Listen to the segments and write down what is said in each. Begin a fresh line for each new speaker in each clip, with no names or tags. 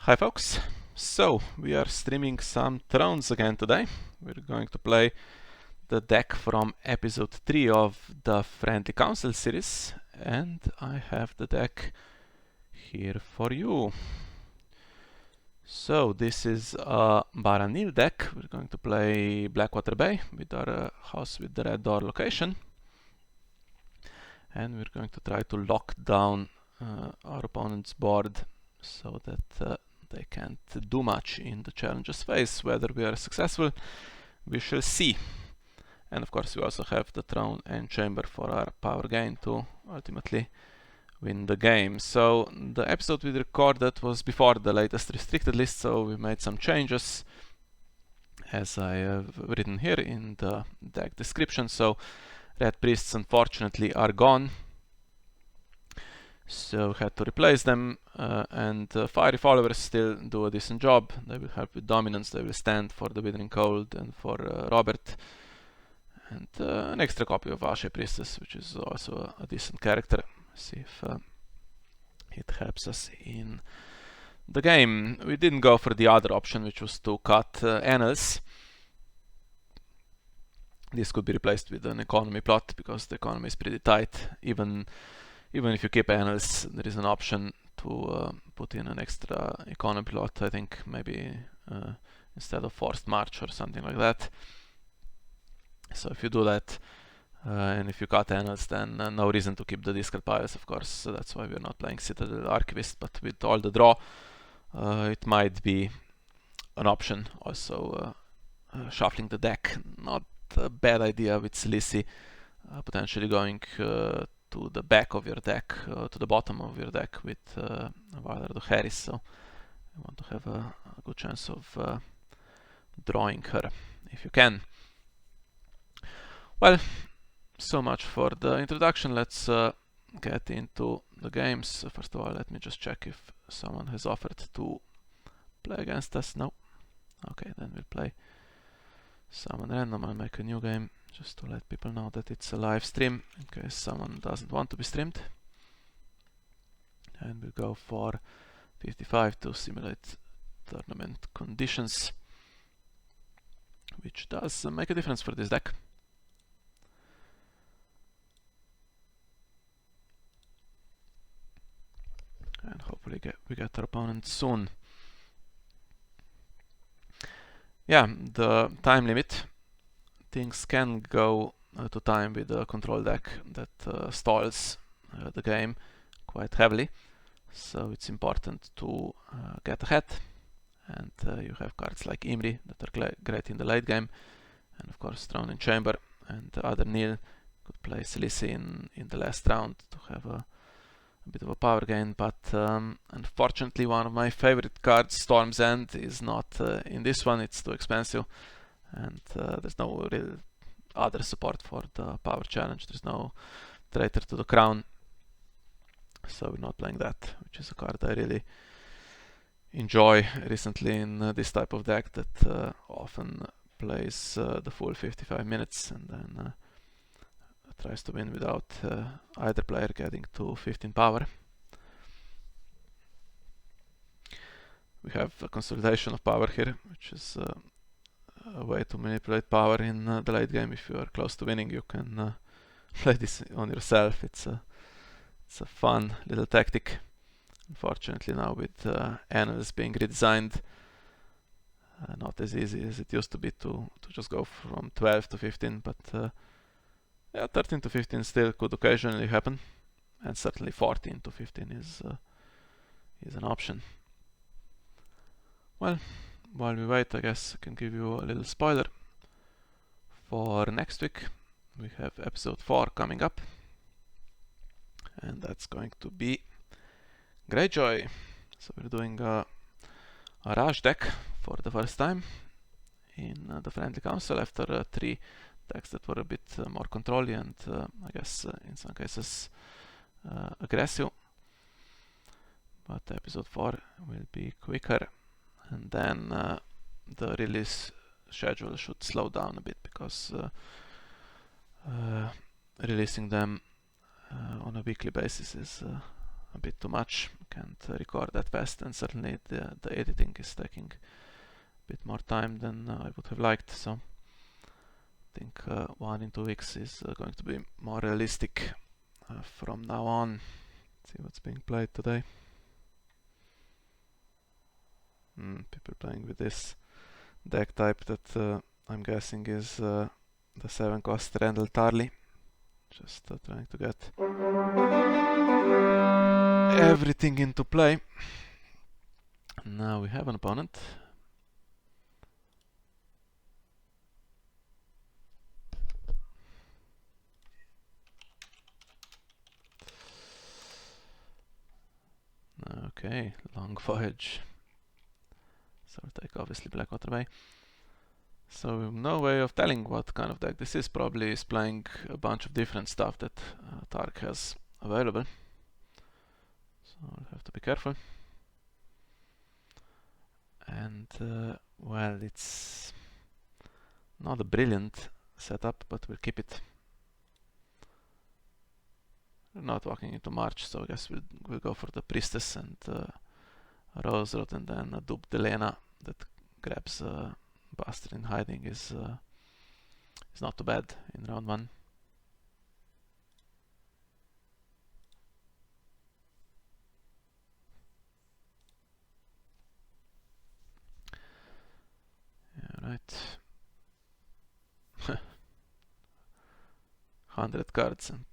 Hi folks, so we are streaming some Thrones again today. We're going to play the deck from episode 3 of the Friendly Council series, and I have the deck here for you. So this is a Baratheon deck. We're going to play Blackwater Bay with our house with the red door location, and we're going to try to lock down our opponent's board so that they can't do much in the challenges phase. Whether we are successful, we shall see. And of course we also have the throne and chamber for our power gain to ultimately win the game. So the episode we recorded was before the latest restricted list, so we made some changes as I have written here in the deck description. So red priests unfortunately are gone, so had to replace them, and fiery followers still do a decent job. They will help with dominance, they will stand for the withering cold and for Robert, and an extra copy of Ashe Priestess, which is also a decent character. See if it helps us in the game. We didn't go for the other option, which was to cut Annals. This could be replaced with an economy plot because the economy is pretty tight. Even if you keep Annals, there is an option to put in an extra economy plot. I think maybe instead of forced march or something like that. So if you do that, and if you cut Annals, then no reason to keep the discard piles, of course. So that's why we're not playing Citadel Archivist, but with all the draw, it might be an option. Also shuffling the deck, not a bad idea with Silisi, potentially going to the back of your deck, to the bottom of your deck with Valar Harris. So you want to have a good chance of drawing her if you can. Well, so much for the introduction. Let's get into the games. First of all, let me just check if someone has offered to play against us. No. Okay, then we'll play someone random. I'll make a new game just to let people know that it's a live stream in case someone doesn't want to be streamed. And we'll go for 55 to simulate tournament conditions, which does make a difference for this deck. And hopefully we get our opponent soon. Yeah, the time limit. Things can go to time with a control deck that stalls the game quite heavily. So it's important to get ahead. And you have cards like Imri that are great in the late game. And of course Throne and Chamber. And other Neil could play Silisi in the last round to have a bit of a power gain, but unfortunately one of my favorite cards, Storm's End, is not in this one. It's too expensive, and there's no real other support for the power challenge. There's no Traitor to the Crown, so we're not playing that, which is a card I really enjoy recently in this type of deck that often plays the full 55 minutes and then tries to win without either player getting to 15 power. We have a consolidation of power here, which is a way to manipulate power in the late game. If you are close to winning, you can play this on yourself. It's a fun little tactic. Unfortunately now with Annals being redesigned, not as easy as it used to be to just go from 12 to 15, but yeah, 13 to 15 still could occasionally happen, and certainly 14 to 15 is an option. Well, while we wait, I guess I can give you a little spoiler. For next week, we have episode 4 coming up, and that's going to be Greyjoy. So we're doing a Rush deck for the first time in the Friendly Council after 3 decks that were a bit more controlly and I guess in some cases aggressive. But episode 4 will be quicker, and then the release schedule should slow down a bit because releasing them on a weekly basis is a bit too much. Can't record that fast, and certainly the editing is taking a bit more time than I would have liked. So I think 1 in 2 weeks is going to be more realistic from now on. Let's see what's being played today. People playing with this deck type that I'm guessing is the 7 cost Randall Tarly. Just trying to get everything into play. Now we have an opponent. Okay, long Voyage. So we'll take obviously Blackwater Bay. So no way of telling what kind of deck this is. Probably is playing a bunch of different stuff that Tark has available. So I'll have to be careful. And well, it's not a brilliant setup, but we'll keep it. We're not walking into March, so I guess we'll go for the Priestess and Rose Rod, and then a Dub Delena that grabs Bastard in Hiding is not too bad in round 1. Yeah, right. 100 cards and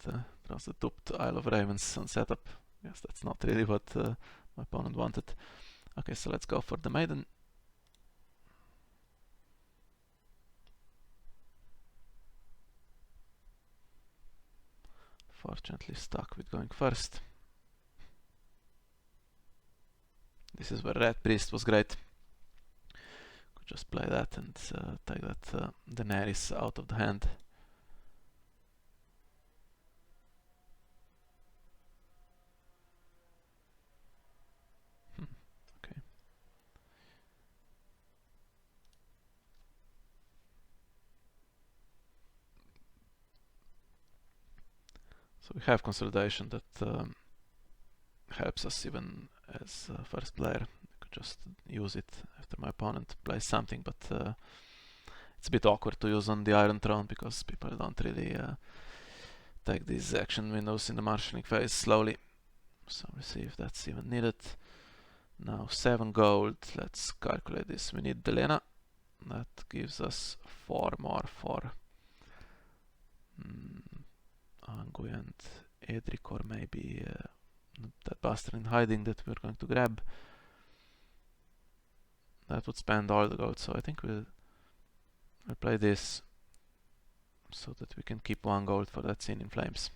throws the Duped Isle of Ravens on setup. Yes, that's not really what my opponent wanted. Okay, so let's go for the Maiden. Fortunately stuck with going first. This is where Red Priest was great. Could just play that and take that Daenerys out of the hand. Okay. So we have consolidation that helps us even as first player. I could just use it after my opponent plays something, but it's a bit awkward to use on the Iron Throne because people don't really take these action windows in the marshalling phase slowly. So we'll see if that's even needed. Now 7 gold. Let's calculate this. We need Delena. That gives us 4 more for Angui and Edric, or maybe that Bastard in Hiding that we're going to grab. That would spend all the gold, so I think we'll play this so that we can keep 1 gold for that Scene in Flames.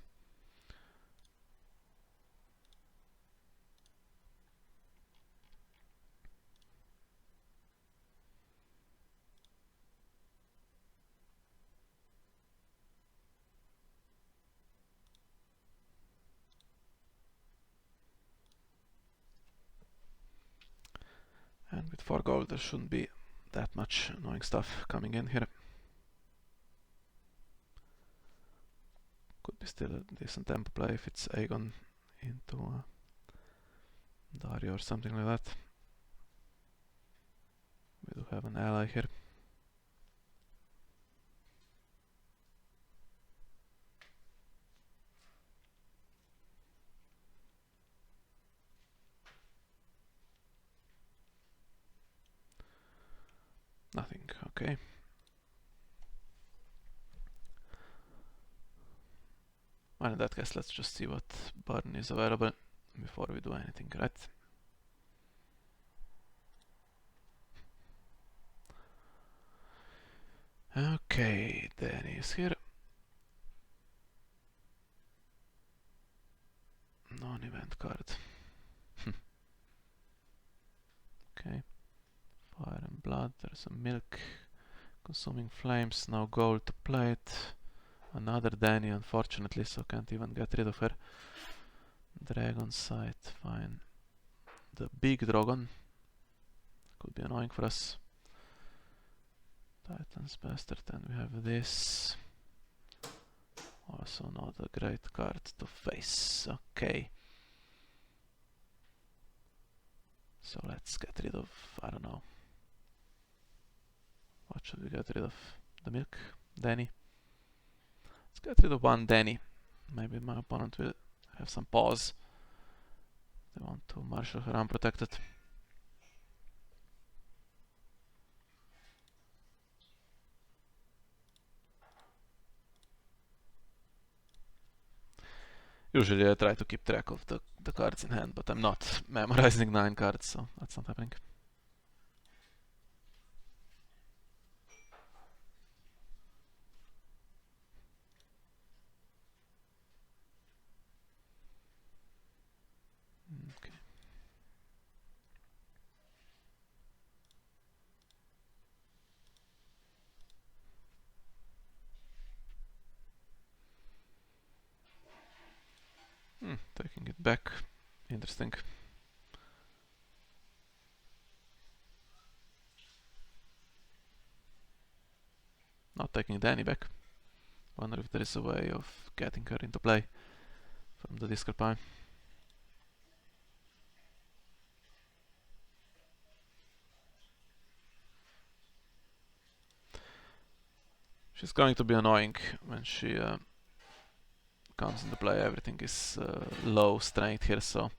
And with 4 gold there shouldn't be that much annoying stuff coming in here. Could be still a decent tempo play if it's Aegon into Dario or something like that. We do have an ally here. Nothing, okay. Well, in that case, let's just see what burn is available before we do anything, right? Okay, Danny is here. Non-event card. Okay. Fire and Blood, there's some milk. Consuming Flames, no gold to play it. Another Danny, unfortunately, so can't even get rid of her. Dragon Sight, fine. The big dragon could be annoying for us. Titan's Bastard, and we have this. Also not a great card to face. Okay. So let's get rid of, I don't know. What should we get rid of? The milk? Danny? Let's get rid of one Danny. Maybe my opponent will have some pause. They want to marshal her unprotected. Usually I try to keep track of the cards in hand, but I'm not memorizing 9 cards, so that's not happening. Okay. Taking it back. Interesting. Not taking Danny back. Wonder if there is a way of getting her into play from the discard pile. She's going to be annoying when she comes into play. Everything is low strength here, so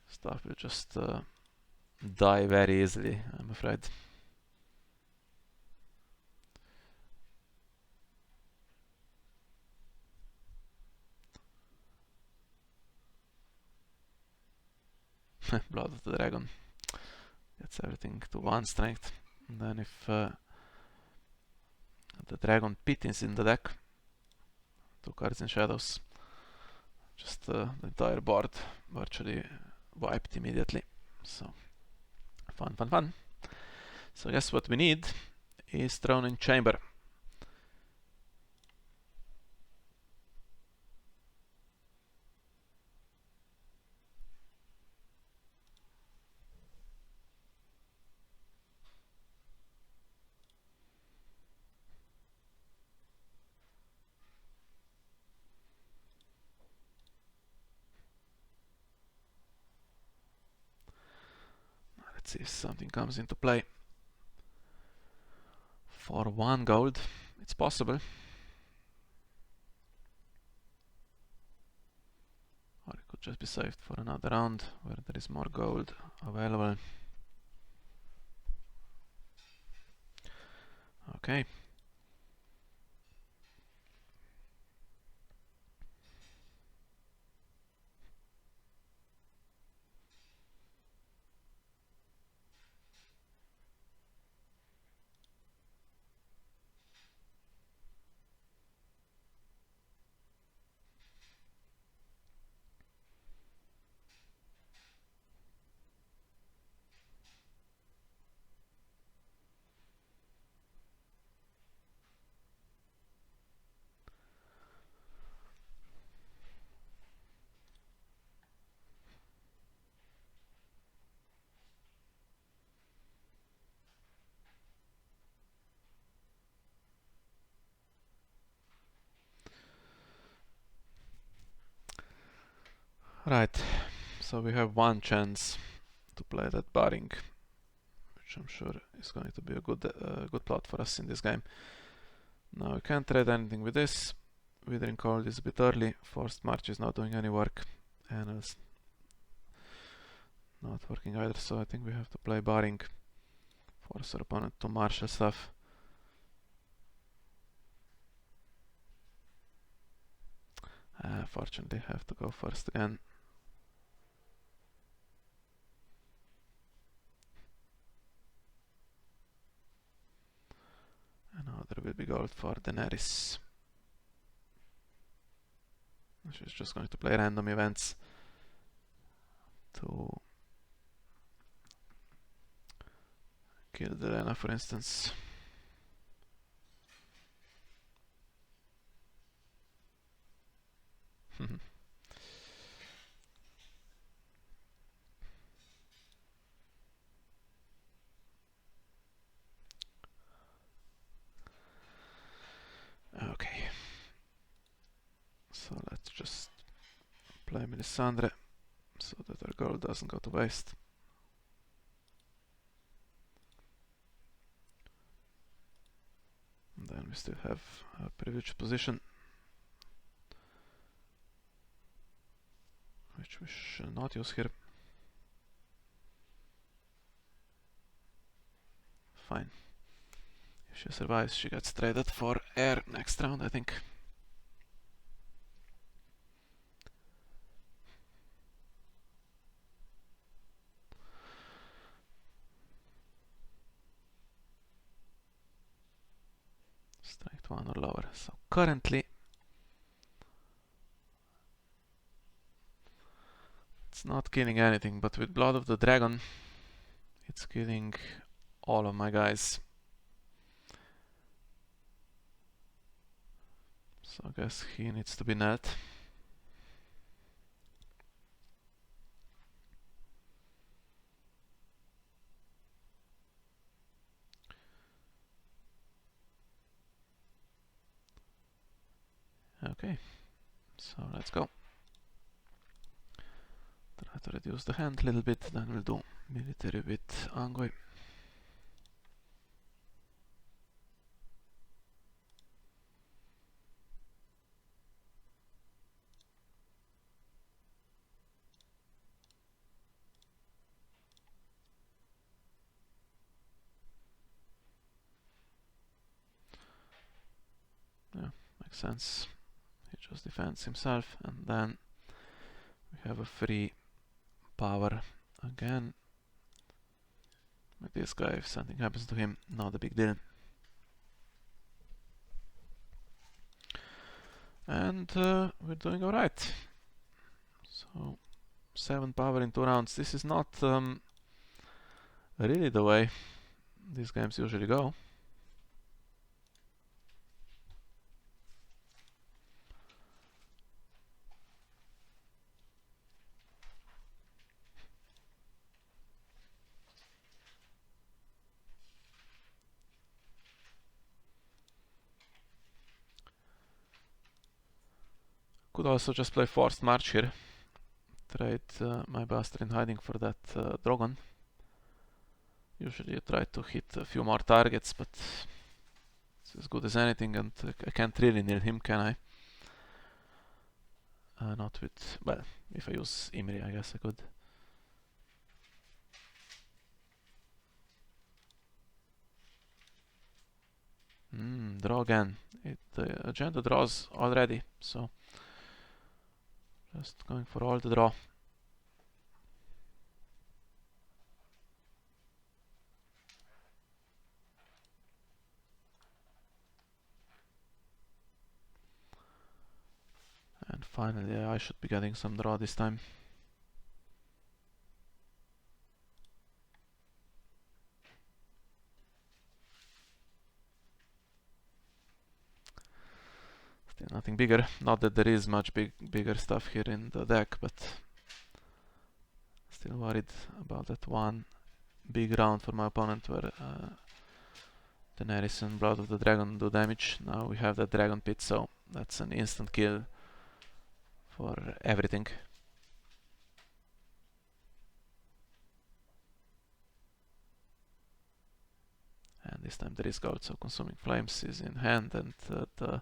stuff will just die very easily, I'm afraid. Blood of the Dragon gets everything to 1 strength. And then if the Dragon Pit is in the deck, 2 cards in shadows, just the entire board virtually wiped immediately. So fun, fun, fun. So I guess what we need is Throne in Chamber. Let's see if something comes into play. For 1 gold, it's possible. Or it could just be saved for another round where there is more gold available. Okay. Right, so we have 1 chance to play that barring, which I'm sure is going to be a good plot for us in this game. Now we can't trade anything with this. Withering Cold is a bit early. Forced March is not doing any work. Annals not working either, so I think we have to play barring. Force our opponent to marshal stuff. Fortunately, have to go first again. And now there will be gold for Daenerys. She's just going to play random events to kill Delena, for instance. Okay. So let's just play Melisandre so that our gold doesn't go to waste. And we still have a privileged position, which we shall not use here. Fine. If she survives, she gets traded for air next round, I think. Strength 1 or lower. So currently it's not killing anything, but with Blood of the Dragon it's killing all of my guys. So I guess he needs to be knelt. Okay, so let's go. Try to reduce the hand a little bit, then we'll do military with Angoi. Yeah, makes sense. He just defends himself, and then we have a free power again. With this guy, if something happens to him, not a big deal. And we're doing alright. So 7 power in 2 rounds. This is not really the way these games usually go. Could also just play Forced March here. Trade my Bastard in hiding for that Drogon. Usually you try to hit a few more targets, but it's as good as anything, and I can't really nail him, can I? Not with... well, if I use Imri, I guess I could. Draw again. The agenda draws already, so just going for all the draw. And finally, I should be getting some draw this time. Still nothing bigger. Not that there is much bigger stuff here in the deck, but still worried about that one big round for my opponent where Daenerys and Blood of the Dragon do damage. Now we have that Dragon Pit, so that's an instant kill for everything. And this time there is gold, so Consuming Flames is in hand, and the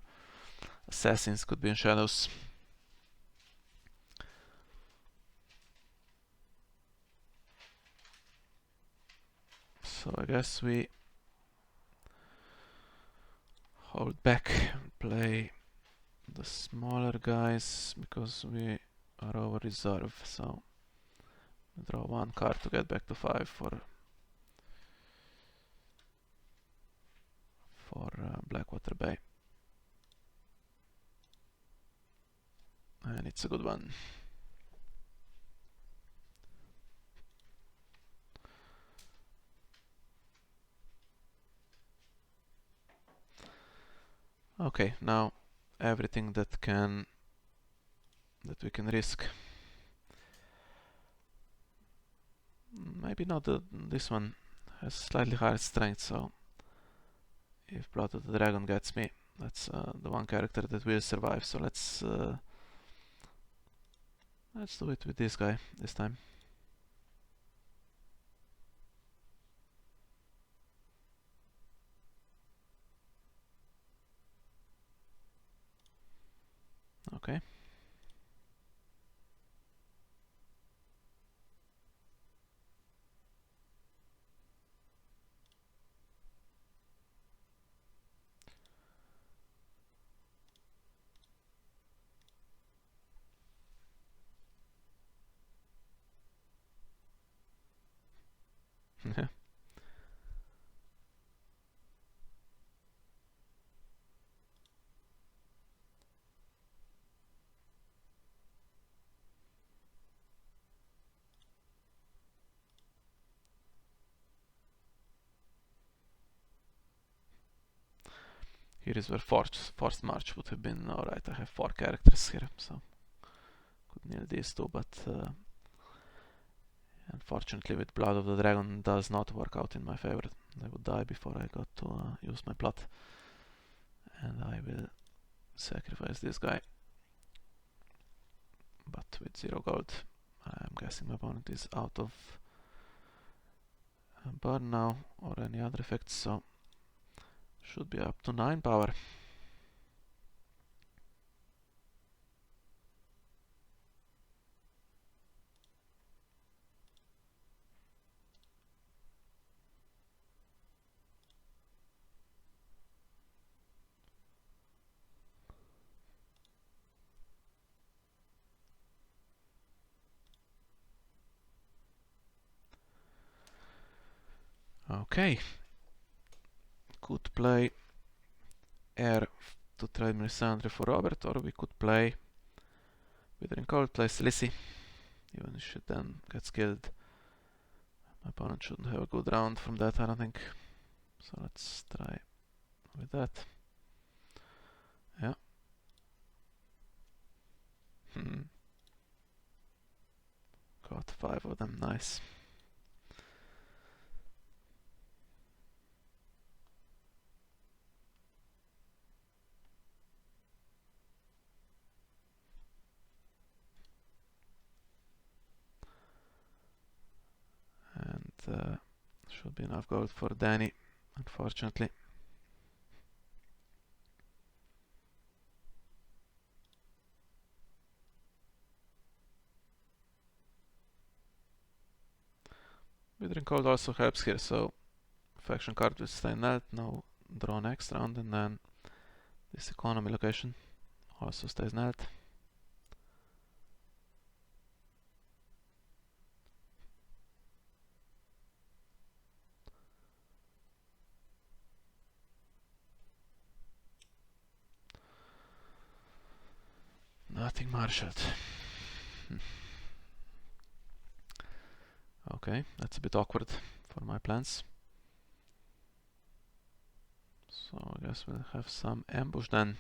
assassins could be in shadows. So I guess we hold back and play the smaller guys because we are over reserve. So we draw 1 card to get back to 5 for Blackwater Bay. And it's a good one. Okay, now everything that we can risk. Maybe not this one has slightly higher strength, so if Blood of the Dragon gets me, that's the one character that will survive. So let's do it with this guy this time. Okay. Yeah. Here is where forced march would have been alright. I have 4 characters here, so could kneel these two, but unfortunately with Blood of the Dragon does not work out in my favor. I would die before I got to use my blood. And I will sacrifice this guy. But with 0 gold, I'm guessing my opponent is out of burn now or any other effects, so should be up to 9 power. Okay. Could play heir to trade Melisandre for Robert, or we could play Withering Cold, play Lissy, even if she then gets killed. My opponent shouldn't have a good round from that, I don't think. So let's try with that. Yeah. Got 5 of them, nice. And should be enough gold for Danny, unfortunately. Withering Cold also helps here, so faction card will stay knelt, now draw next round, and then this economy location also stays knelt. Nothing marshaled. Okay, that's a bit awkward for my plans. So I guess we'll have some ambush then.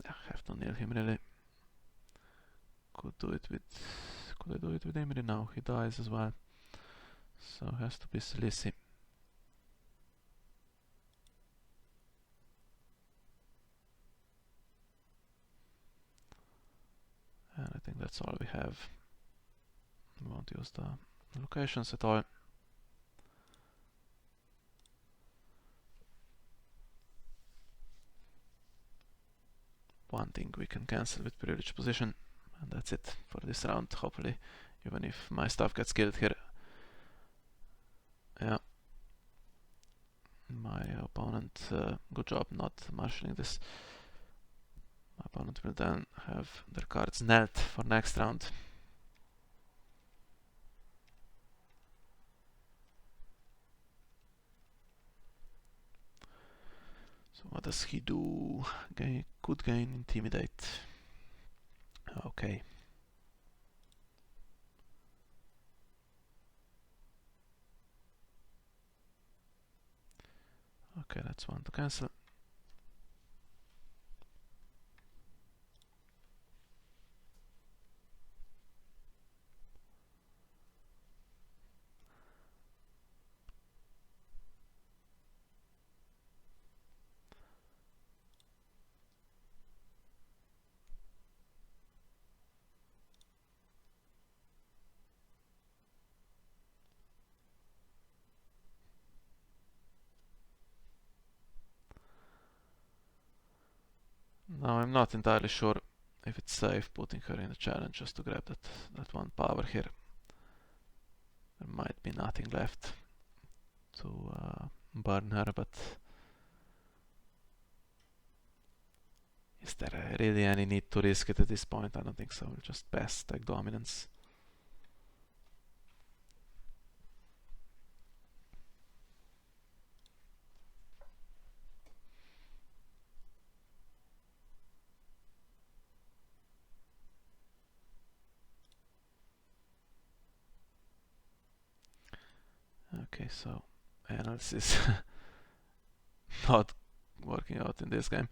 I have to nail him really. Could I do it with Imri now? He dies as well. So it has to be Lissy. And I think that's all we have. We won't use the locations at all. One thing we can cancel with privileged position, and that's it for this round, hopefully, even if my stuff gets killed here. Yeah. My opponent, good job not marshalling this. My opponent will then have their cards knelt for next round. So what does he do? Could gain Intimidate. Okay. Okay, that's one to cancel. Now I'm not entirely sure if it's safe putting her in a challenge just to grab that one power here. There might be nothing left to burn her, but is there really any need to risk it at this point? I don't think so. We'll just pass, take dominance. Okay, so analysis not working out in this game.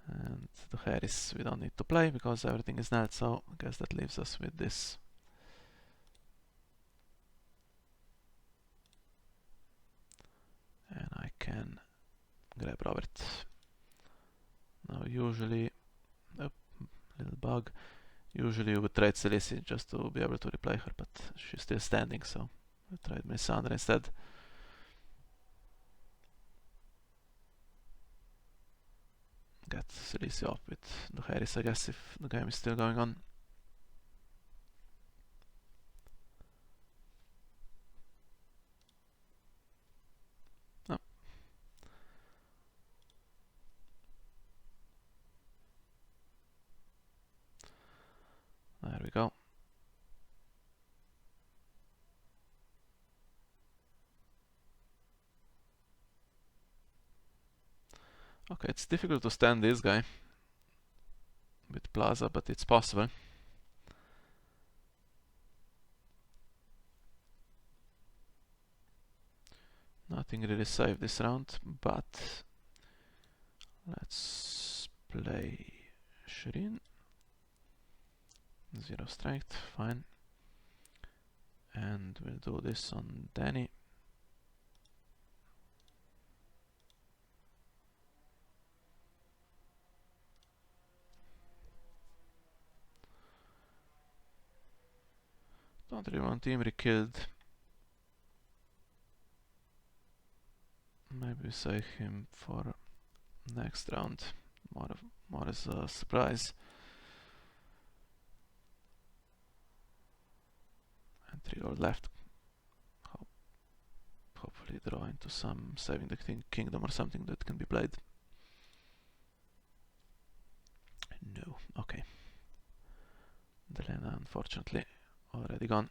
And the Harris we don't need to play because everything is null, so I guess that leaves us with this. And I can grab Robert. Now usually, oh, little bug, usually you would trade Celici just to be able to replay her, but she's still standing, so I tried Melisandre instead. Get Celici up with the Harris, I guess, if the game is still going on. Oh. There we go. Okay, it's difficult to stand this guy with Plaza, but it's possible. Nothing really safe this round, but let's play Shireen. 0 strength, fine. And we'll do this on Danny. Don't really want Imri killed. Maybe we save him for next round. More as a surprise. And 3 gold left. Hopefully draw into some saving the kingdom or something that can be played. No, okay. Delena unfortunately already gone.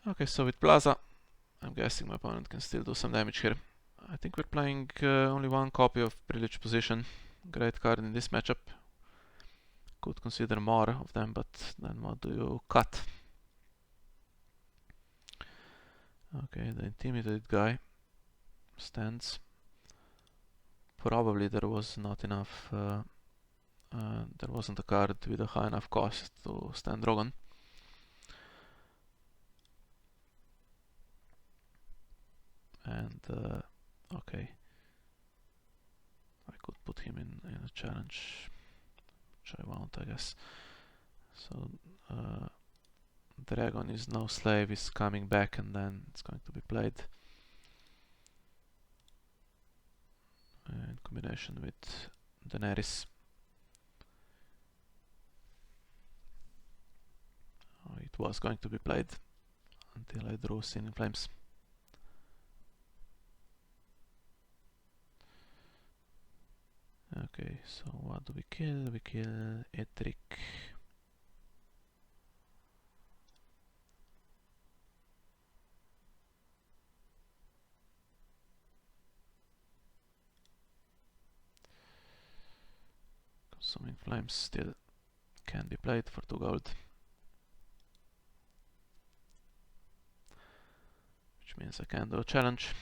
Okay, so with Plaza, I'm guessing my opponent can still do some damage here. I think we're playing only one copy of Privileged Position. Great card in this matchup. Could consider more of them, but then what do you cut? Okay, the intimidated guy stands. Probably there was not enough, there wasn't a card with a high enough cost to stand Drogon. And okay, I could put him in a challenge, which I won't, I guess. So Dragon is no slave, is coming back, and then it's going to be played in combination with Daenerys. Oh, it was going to be played until I drew Sin in Flames. Okay, so what do we kill? We kill Edric. Consuming Flames still can be played for 2 gold. Which means I can do a challenge.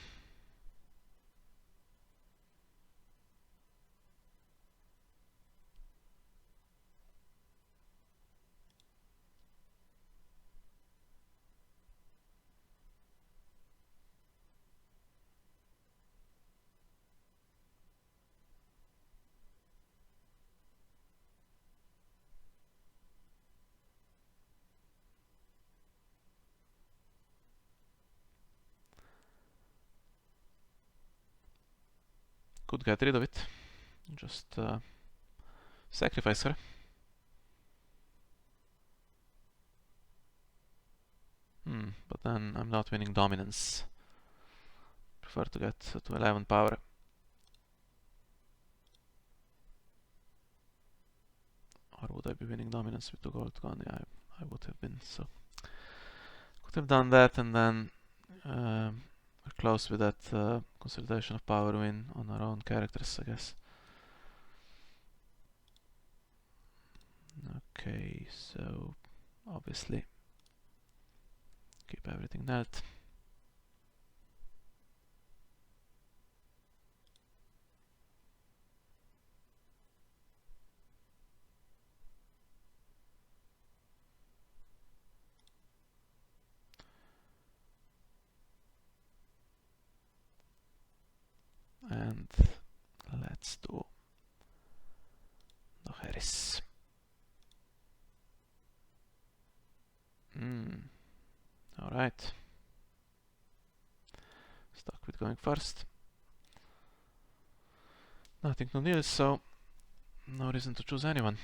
Could get rid of it. Just sacrifice her. But then I'm not winning dominance. Prefer to get to 11 power. Or would I be winning dominance with the gold gun? Yeah, I would have been, so could have done that, and then we're close with that consolidation of power win on our own characters, I guess. Okay, so obviously keep everything knelt. And let's do the Harris. Alright. Stuck with going first. Nothing to deal, so no reason to choose anyone.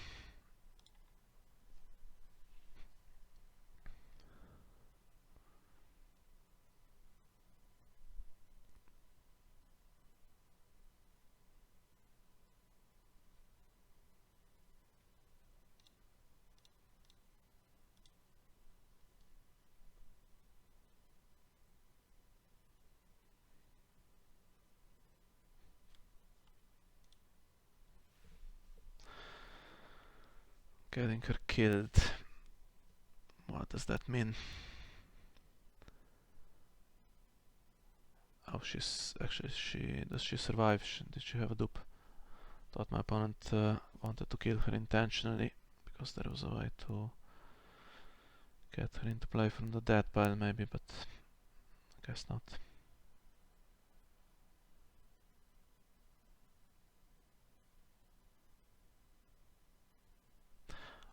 Getting her killed. What does that mean? Oh, she's actually, does she survive? Did she have a dupe? Thought my opponent wanted to kill her intentionally, because there was a way to get her into play from the dead pile maybe, but I guess not.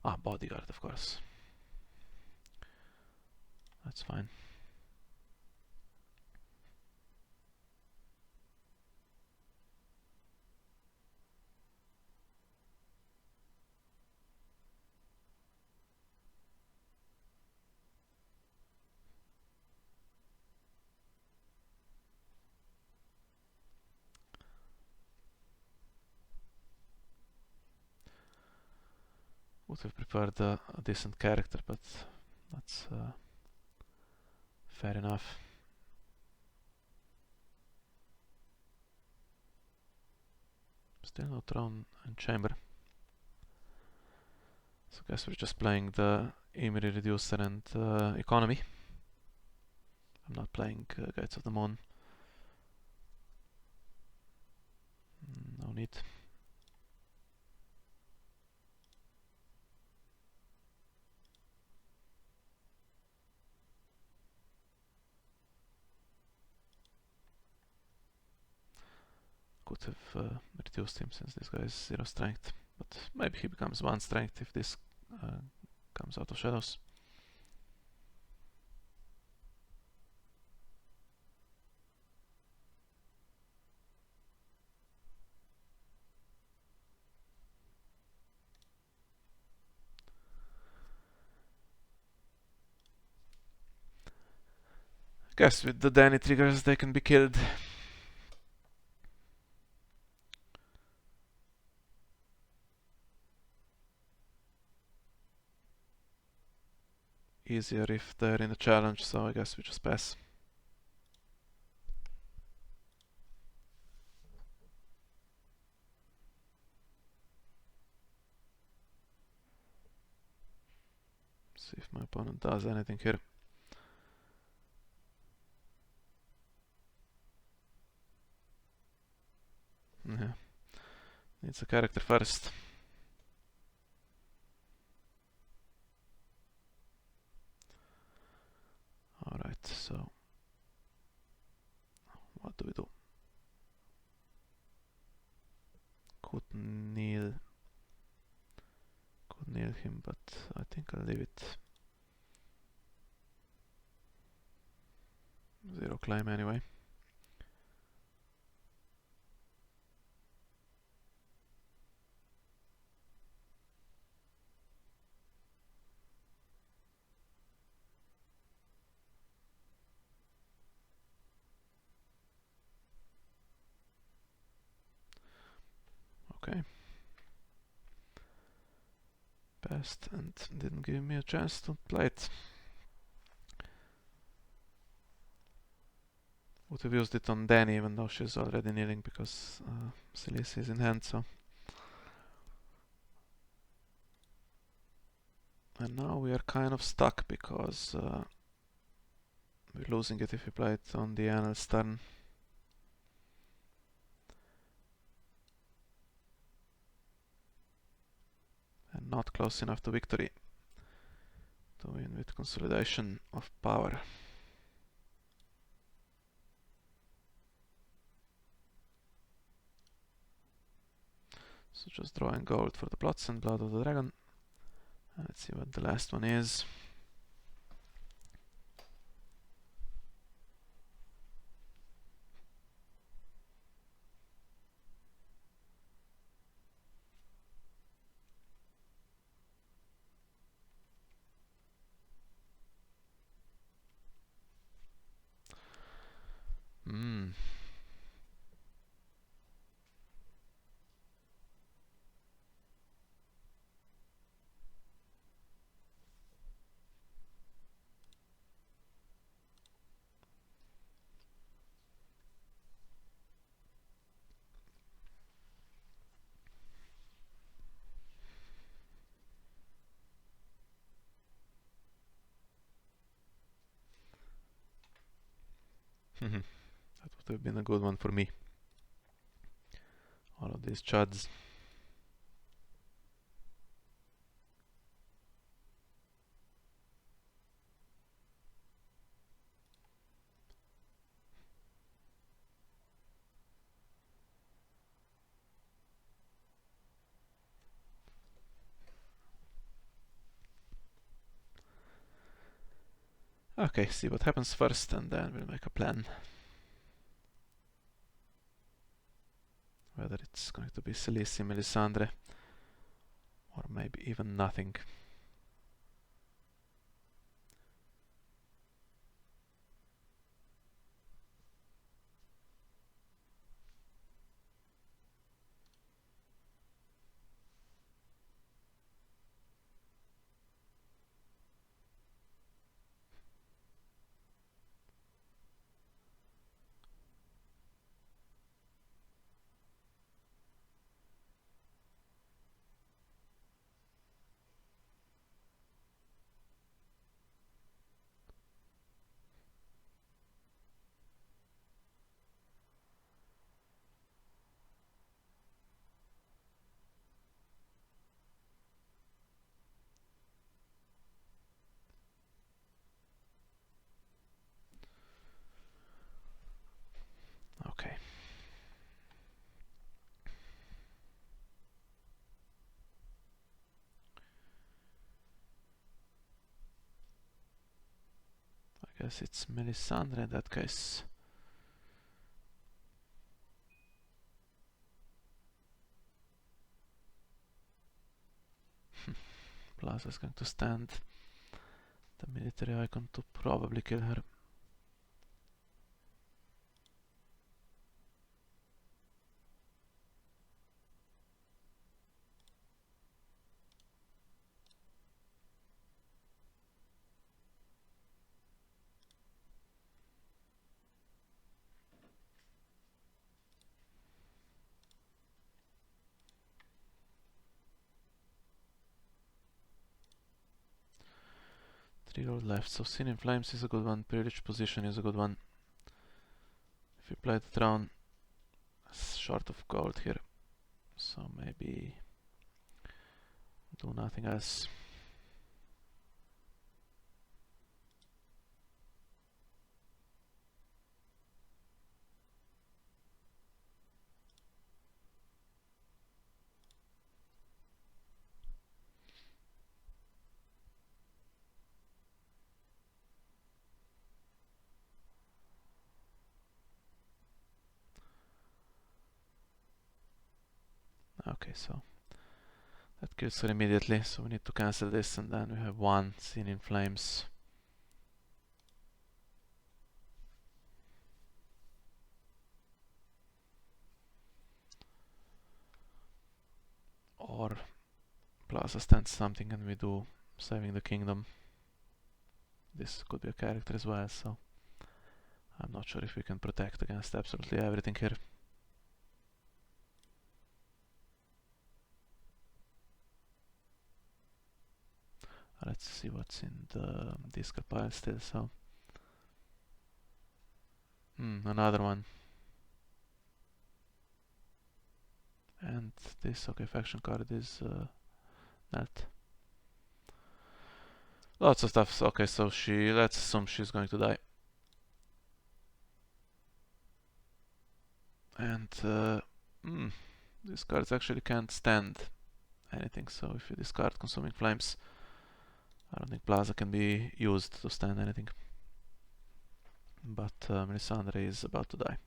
Ah, bodyguard, of course. That's fine. Would have preferred a decent character, but that's fair enough. Still no throne and chamber. So I guess we're just playing the Emery Reducer and economy. I'm not playing Guides of the Moon. No need. Could have reduced him since this guy is 0 strength, but maybe he becomes 1 strength if this comes out of shadows. Guess with the Danny triggers they can be killed. Easier if they're in a challenge, so I guess we just pass. See if my opponent does anything here. Yeah. Needs a character first. Alright, so what do we do? Could kneel him, but I think I'll leave it. 0 claim anyway. Passed and didn't give me a chance to play it. Would have used it on Dany even though she's already kneeling because Silisi is in hand, so. And now we are kind of stuck because we're losing it if we play it on the Annel's turn. And not close enough to victory to win with consolidation of power. So just drawing gold for the plots and Blood of the Dragon. Let's see what the last one is. That would have been a good one for me. All of these chuds. Okay, see what happens first and then we'll make a plan. Whether it's going to be Silisi, Melisandre, or maybe even nothing. Okay. I guess it's Melisandre in that case. Plaza is going to stand the military icon to probably kill her. Three road left, so Sin in Flames is a good one, Privileged Position is a good one. If we play the throne, short of gold here, so maybe do nothing else. Okay, so that kills her immediately, so we need to cancel this and then we have one Sin in Flames. Or Plaza stands something and we do saving the kingdom. This could be a character as well, so I'm not sure if we can protect against absolutely everything here. Let's see what's in the discard pile still, so... another one. And this, okay, faction card is not. Lots of stuff. Okay, so let's assume she's going to die. And these cards actually can't stand anything, so if you discard Consuming Flames, I don't think Plaza can be used to stand anything. But Melisandre is about to die.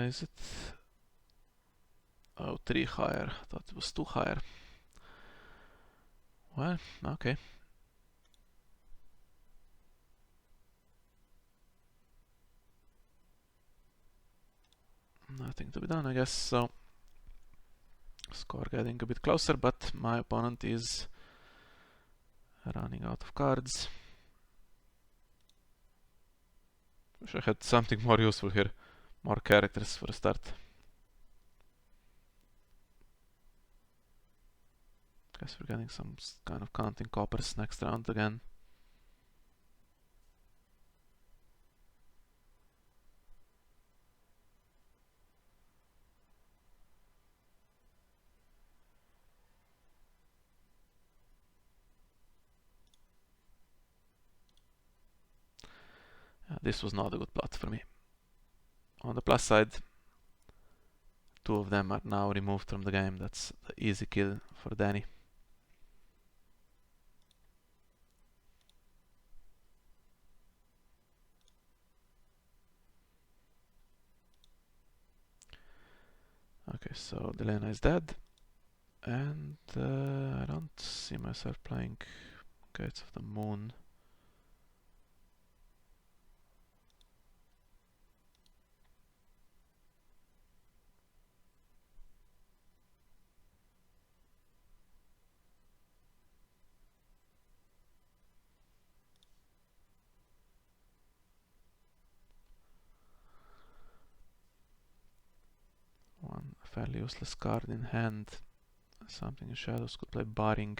Is it... Oh, 3 higher. I thought it was 2 higher. Well, okay. Nothing to be done, I guess, so... Score getting a bit closer, but my opponent is running out of cards. Wish I had something more useful here. More characters for a start. Guess we're getting some kind of counting coppers next round again. This was not a good plot for me. On the plus side, 2 of them are now removed from the game. That's the easy kill for Danny. Okay, so Delena is dead. And I don't see myself playing Gates of the Moon. One fairly useless card in hand. Something in shadows. Could play Barring.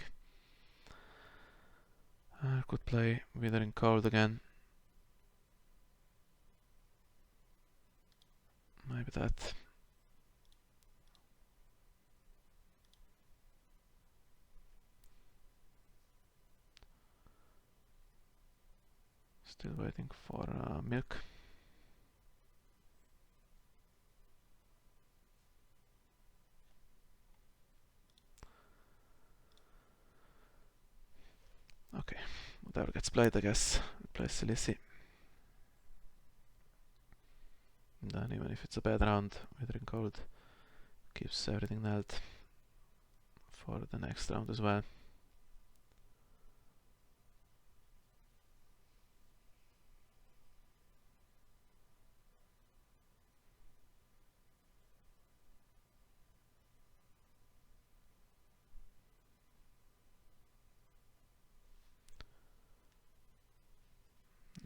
Could play Withering Cold again. Maybe that. Still waiting for milk. Okay, whatever gets played, I guess. Play Silisi. Then even if it's a bad round, Withering Cold keeps everything nailed for the next round as well.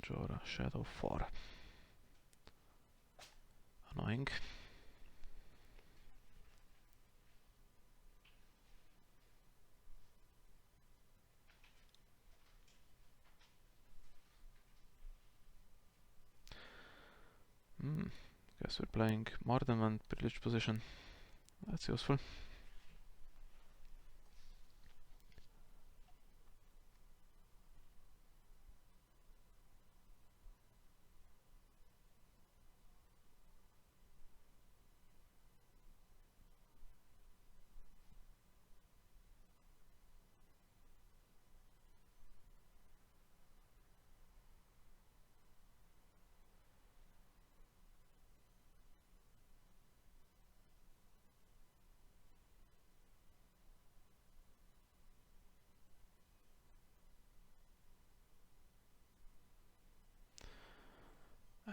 Jorah Shadow 4. Annoying. Guess we're playing more than one privileged position. That's useful.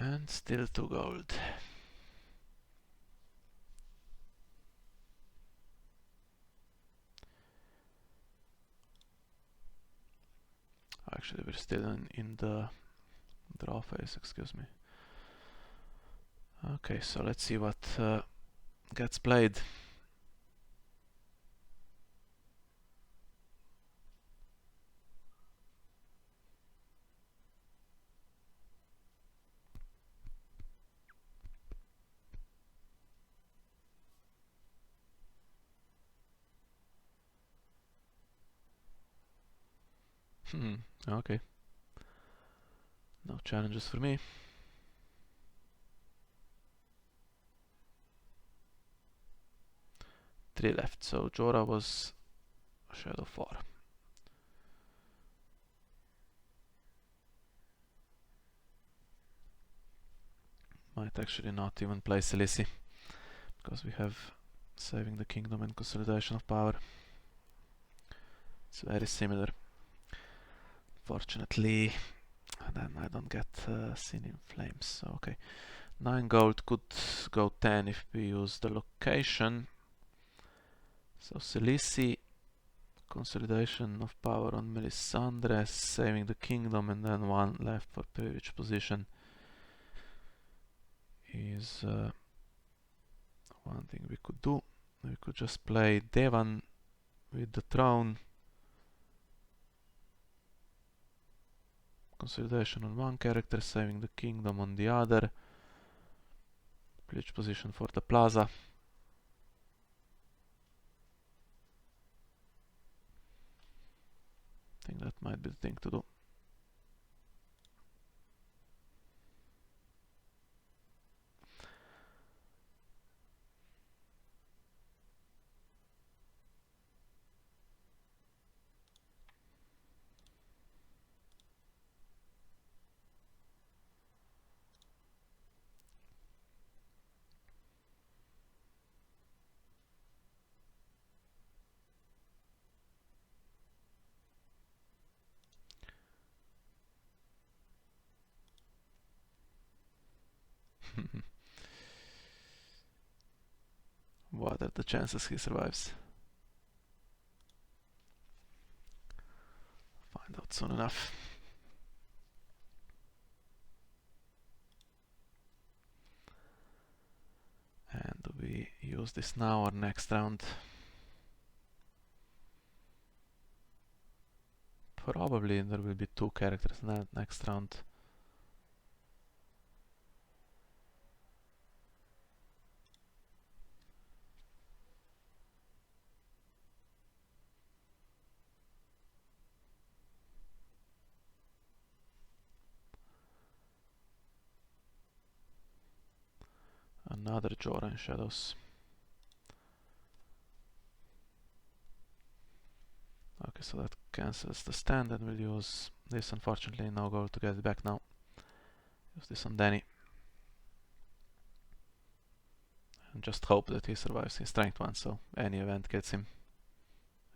And still 2 gold. Actually, we're still in the draw phase, excuse me. Okay, so let's see what gets played. Okay. No challenges for me. Three left, so Jorah was Shadow 4. Might actually not even play Khaleesi, because we have Saving the Kingdom and Consolidation of Power. It's very similar. Fortunately, then I don't get Seen in Flames, so okay. 9 gold could go 10 if we use the location. So Khaleesi, Consolidation of Power on Melisandre, Saving the Kingdom, and then 1 left for Privilege Position is one thing we could do. We could just play Devan with the throne, Consolidation on one character, Saving the Kingdom on the other, Privilege Position for the Plaza. I think that might be the thing to do. What are the chances he survives? Find out soon enough. And do we use this now or next round? Probably there will be 2 characters in that next round. Another Jorah in Shadows. Okay, so that cancels the stand, and we'll use this. Unfortunately, no goal to get it back now. Use this on Danny. And just hope that he survives his strength 1, so any event gets him.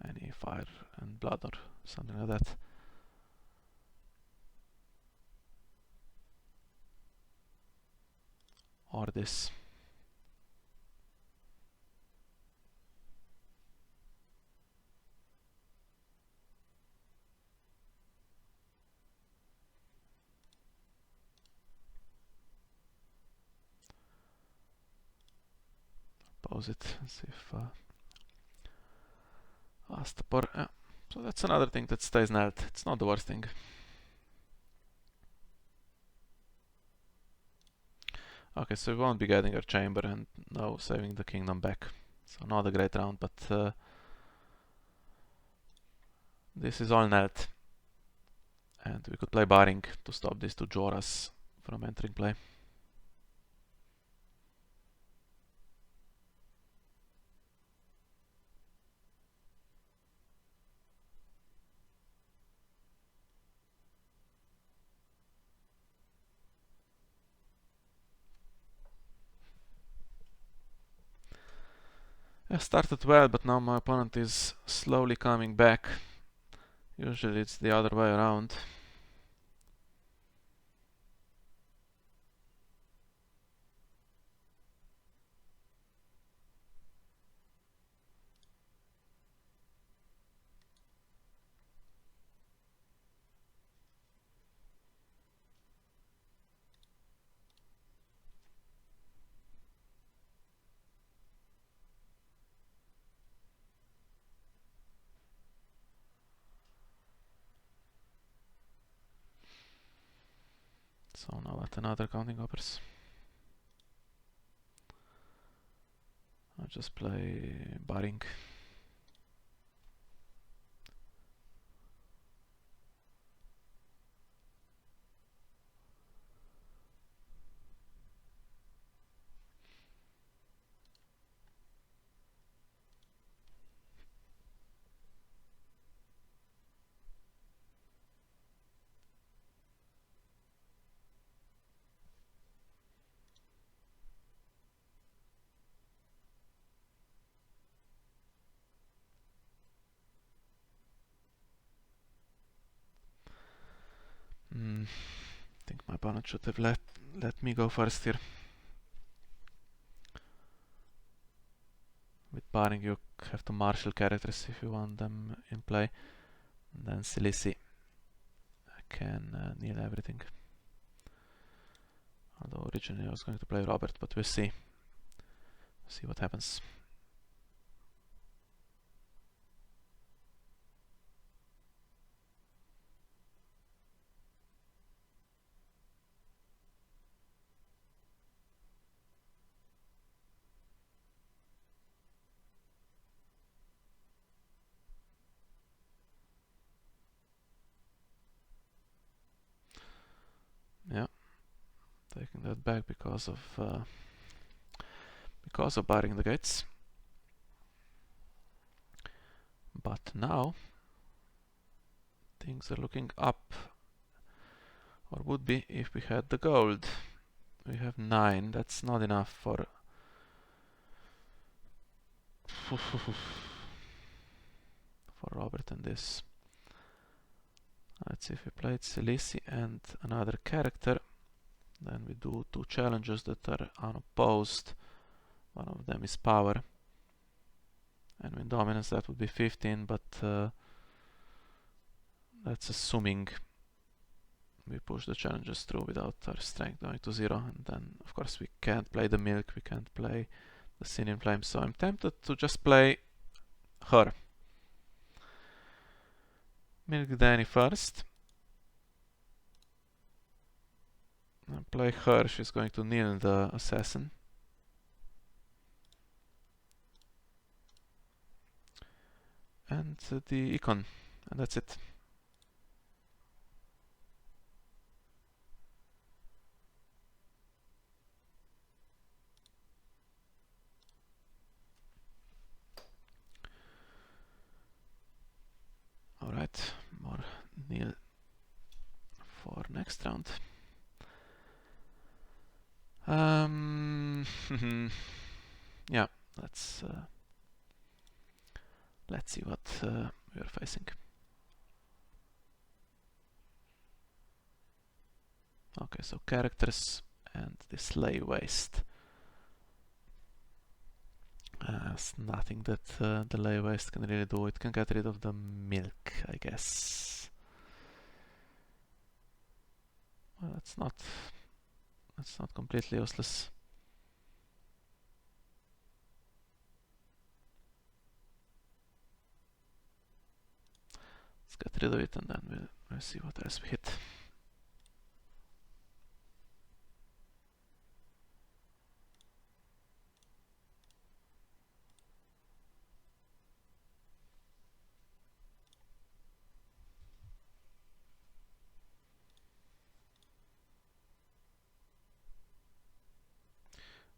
Any fire and blood or something like that. Or this. Pause it and see if Astapor. Yeah. So that's another thing that stays knelt. It's not the worst thing. Okay, so we won't be getting our chamber and no Saving the Kingdom back. So not a great round, but this is all knelt. And we could play Barring to stop these 2 Jorahs from entering play. I started well, but now my opponent is slowly coming back. Usually it's the other way around. So now at another counting hoppers. I'll just play Baring. I think my opponent should have let me go first here. With Baring you have to marshal characters if you want them in play. And then Silisi can kneel everything. Although originally I was going to play Robert, but we'll see. See what happens. Yeah, taking that back because of barring the gates. But now things are looking up, or would be if we had the gold. We have 9. That's not enough for Robert and this. Let's see if we played Silisi and another character. Then we do 2 challenges that are unopposed. One of them is power. And with dominance that would be 15, but that's assuming we push the challenges through without our strength going to 0. And then of course we can't play the milk, we can't play the sin in flame, so I'm tempted to just play her. Milk Dany first. And play her, she's going to kneel the assassin. And the icon, and that's it. Alright, more kneel for next round. Yeah, let's see what we are facing. Okay, so characters and the slave waste. It's nothing that the lay waste can really do. It can get rid of the milk, I guess. Well, that's not completely useless. Let's get rid of it and then we'll see what else we hit.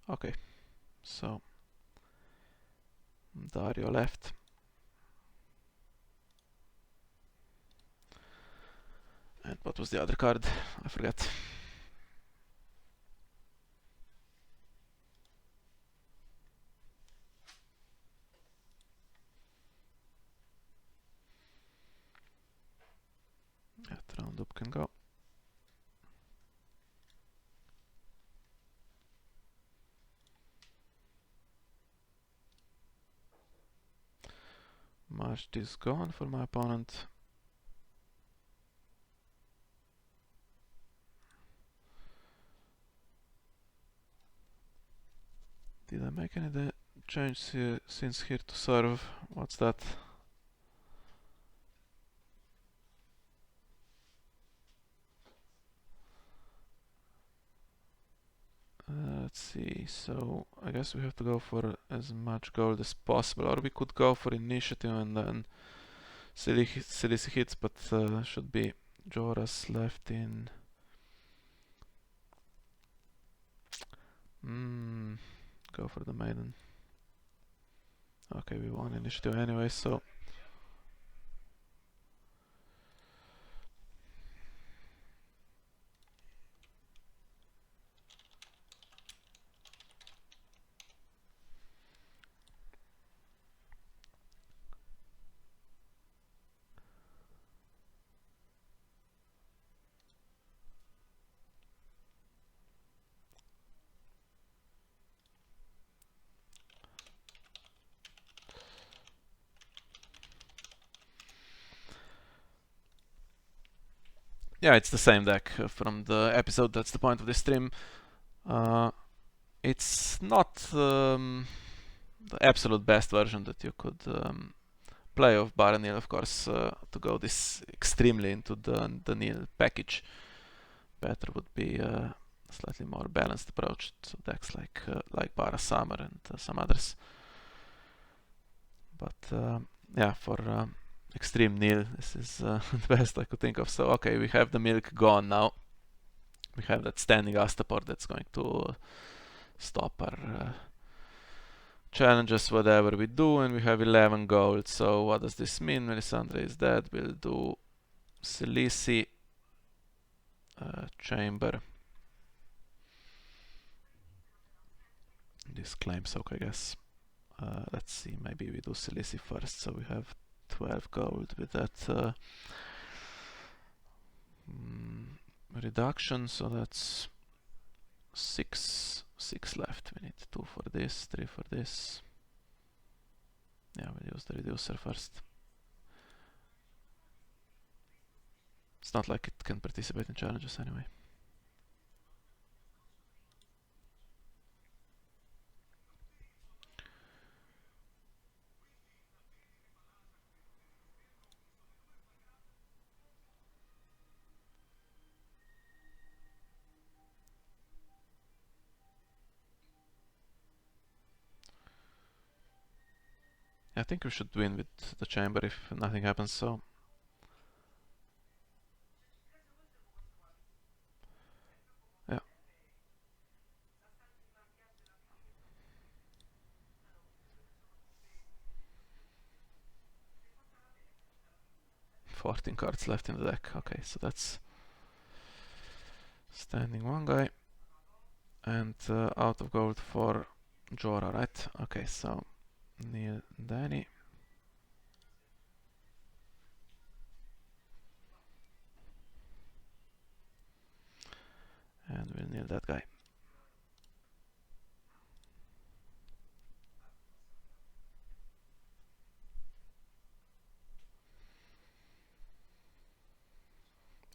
Okay, so Dario left. And what was the other card? I forget. That round up can go. March is gone for my opponent. Did I make any change since here to serve? What's that? Okay, so I guess we have to go for as much gold as possible, or we could go for initiative and then silly hits, but should be Jorah's left in. Go for the maiden. Okay, we won initiative anyway, so yeah, it's the same deck from the episode. That's the point of this stream. It's not the absolute best version that you could play of Baratheon, of course. To go this extremely into the Neil package, better would be a slightly more balanced approach. So decks like Bara Summer and some others. But yeah, for extreme Neil, this is the best I could think of. So okay, we have the milk gone now. We have that standing Astapor that's going to stop our challenges, whatever we do, and we have 11 gold. So what does this mean? Melisandre is dead. We'll do Silisi chamber. This claim soak, I guess. Let's see, maybe we do Silisi first. So we have 12 gold with that reduction. So that's 6 left. We need 2 for this, 3 for this. Yeah, we'll use the reducer first. It's not like it can participate in challenges anyway. I think we should win with the chamber if nothing happens, so... yeah. 14 cards left in the deck. Okay, so that's standing one guy. And out of gold for Jorah, right? Okay, so Neil Danny. And we'll kneel that guy.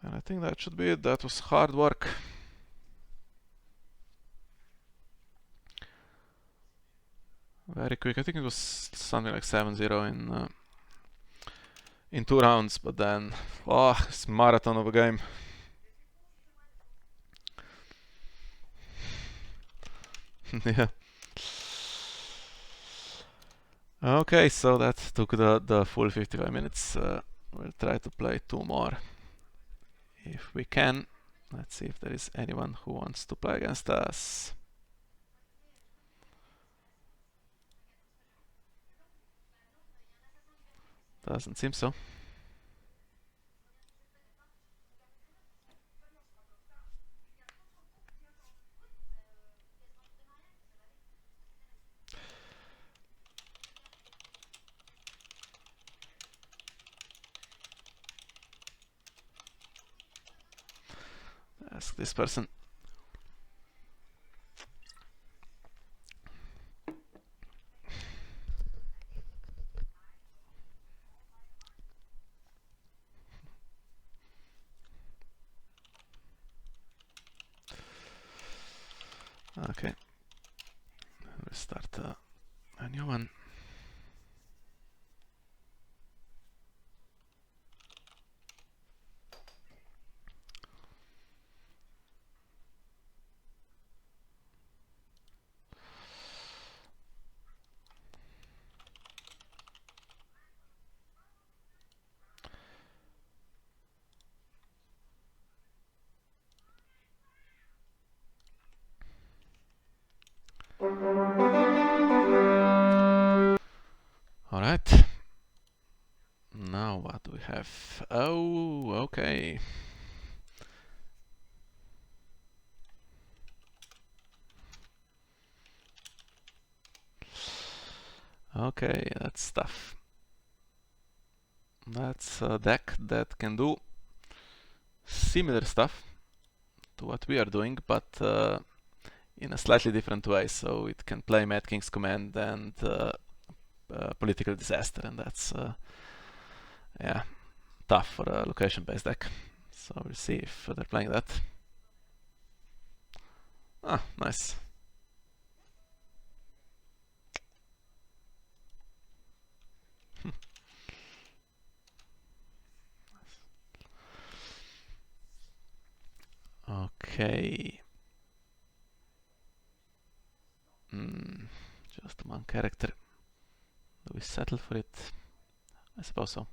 And I think that should be it. That was hard work. Very quick. I think it was something like 7-0 in 2 rounds, but then, oh, it's a marathon of a game. Yeah. Okay, so that took the full 55 minutes. We'll try to play 2 more if we can. Let's see if there is anyone who wants to play against us. Doesn't seem so. Ask this person. Okay. We'll start a new one. Alright. Now what do we have? Oh, okay. Okay, that's tough. That's a deck that can do similar stuff to what we are doing, but in a slightly different way. So it can play Mad King's Command and Political Disaster, and that's yeah, tough for a location-based deck. So we'll see if they're playing that. Ah, nice. Okay. Just one character. Do we settle for it? I suppose so.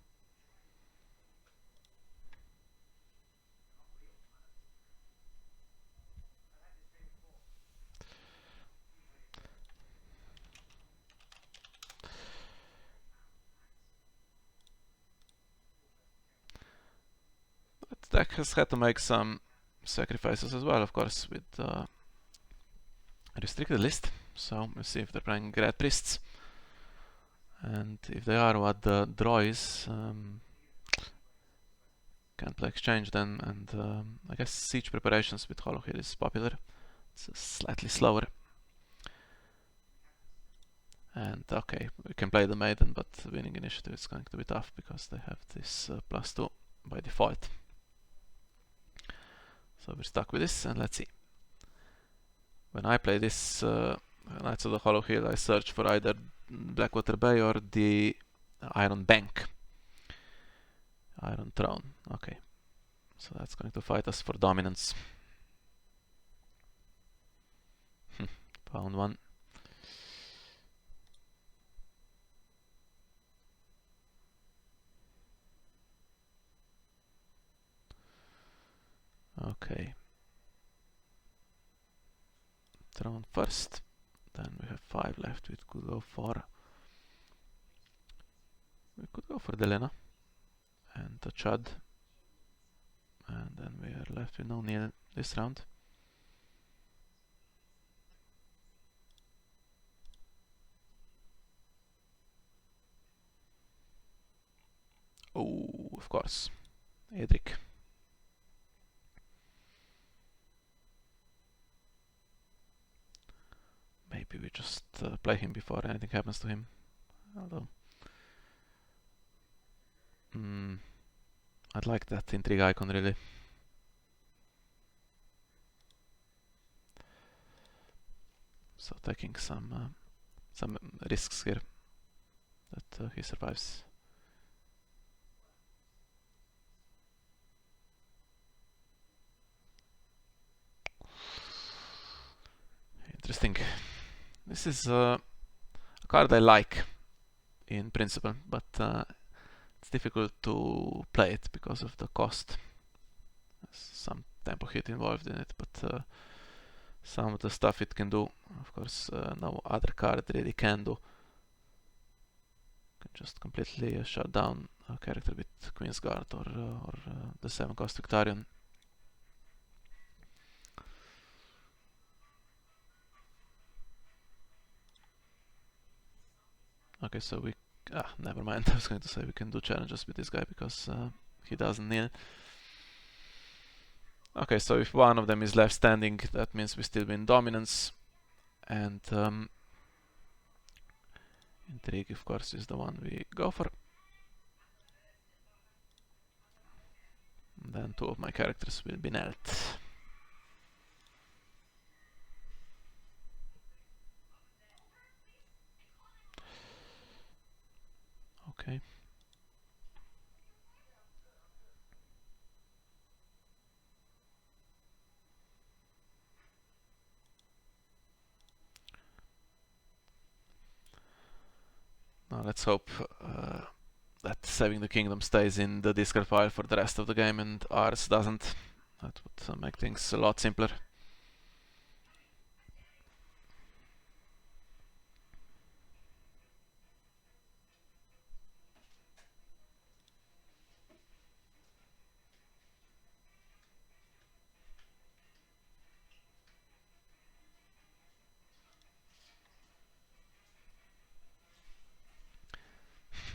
That deck has had to make some sacrifices as well, of course, with a restricted list. So we'll see if they're playing Red Priests. And if they are, what the draw is. Can play Exchange then, and I guess Siege Preparations with Hollow Hill is popular. It's slightly slower. And okay, we can play the Maiden, but winning initiative is going to be tough because they have this +2 by default. So we're stuck with this, and let's see. When I play this Knights of the Hollow Hill, I search for either Blackwater Bay or the Iron Bank. Iron Throne, okay. So that's going to fight us for dominance. Found one. Okay. Throne first. Then we have 5 left. We could go for Delena and the Chud. And then we are left with no Neil this round. Oh, of course. Edric. Maybe we just play him before anything happens to him. Although I'd like that intrigue icon really. So taking some risks here that he survives. Interesting. This is a card I like in principle, but it's difficult to play it because of the cost. There's some tempo hit involved in it, but some of the stuff it can do, of course, no other card really can do. Can just completely shut down a character with Queen's Guard or the 7-cost Victarion. Okay, so we... never mind. I was going to say we can do challenges with this guy because he doesn't kneel. Okay, so if one of them is left standing, that means we still win dominance. And intrigue, of course, is the one we go for. And then 2 of my characters will be knelt. Okay. Now let's hope that Saving the Kingdom stays in the discard pile for the rest of the game and ours doesn't. That would make things a lot simpler.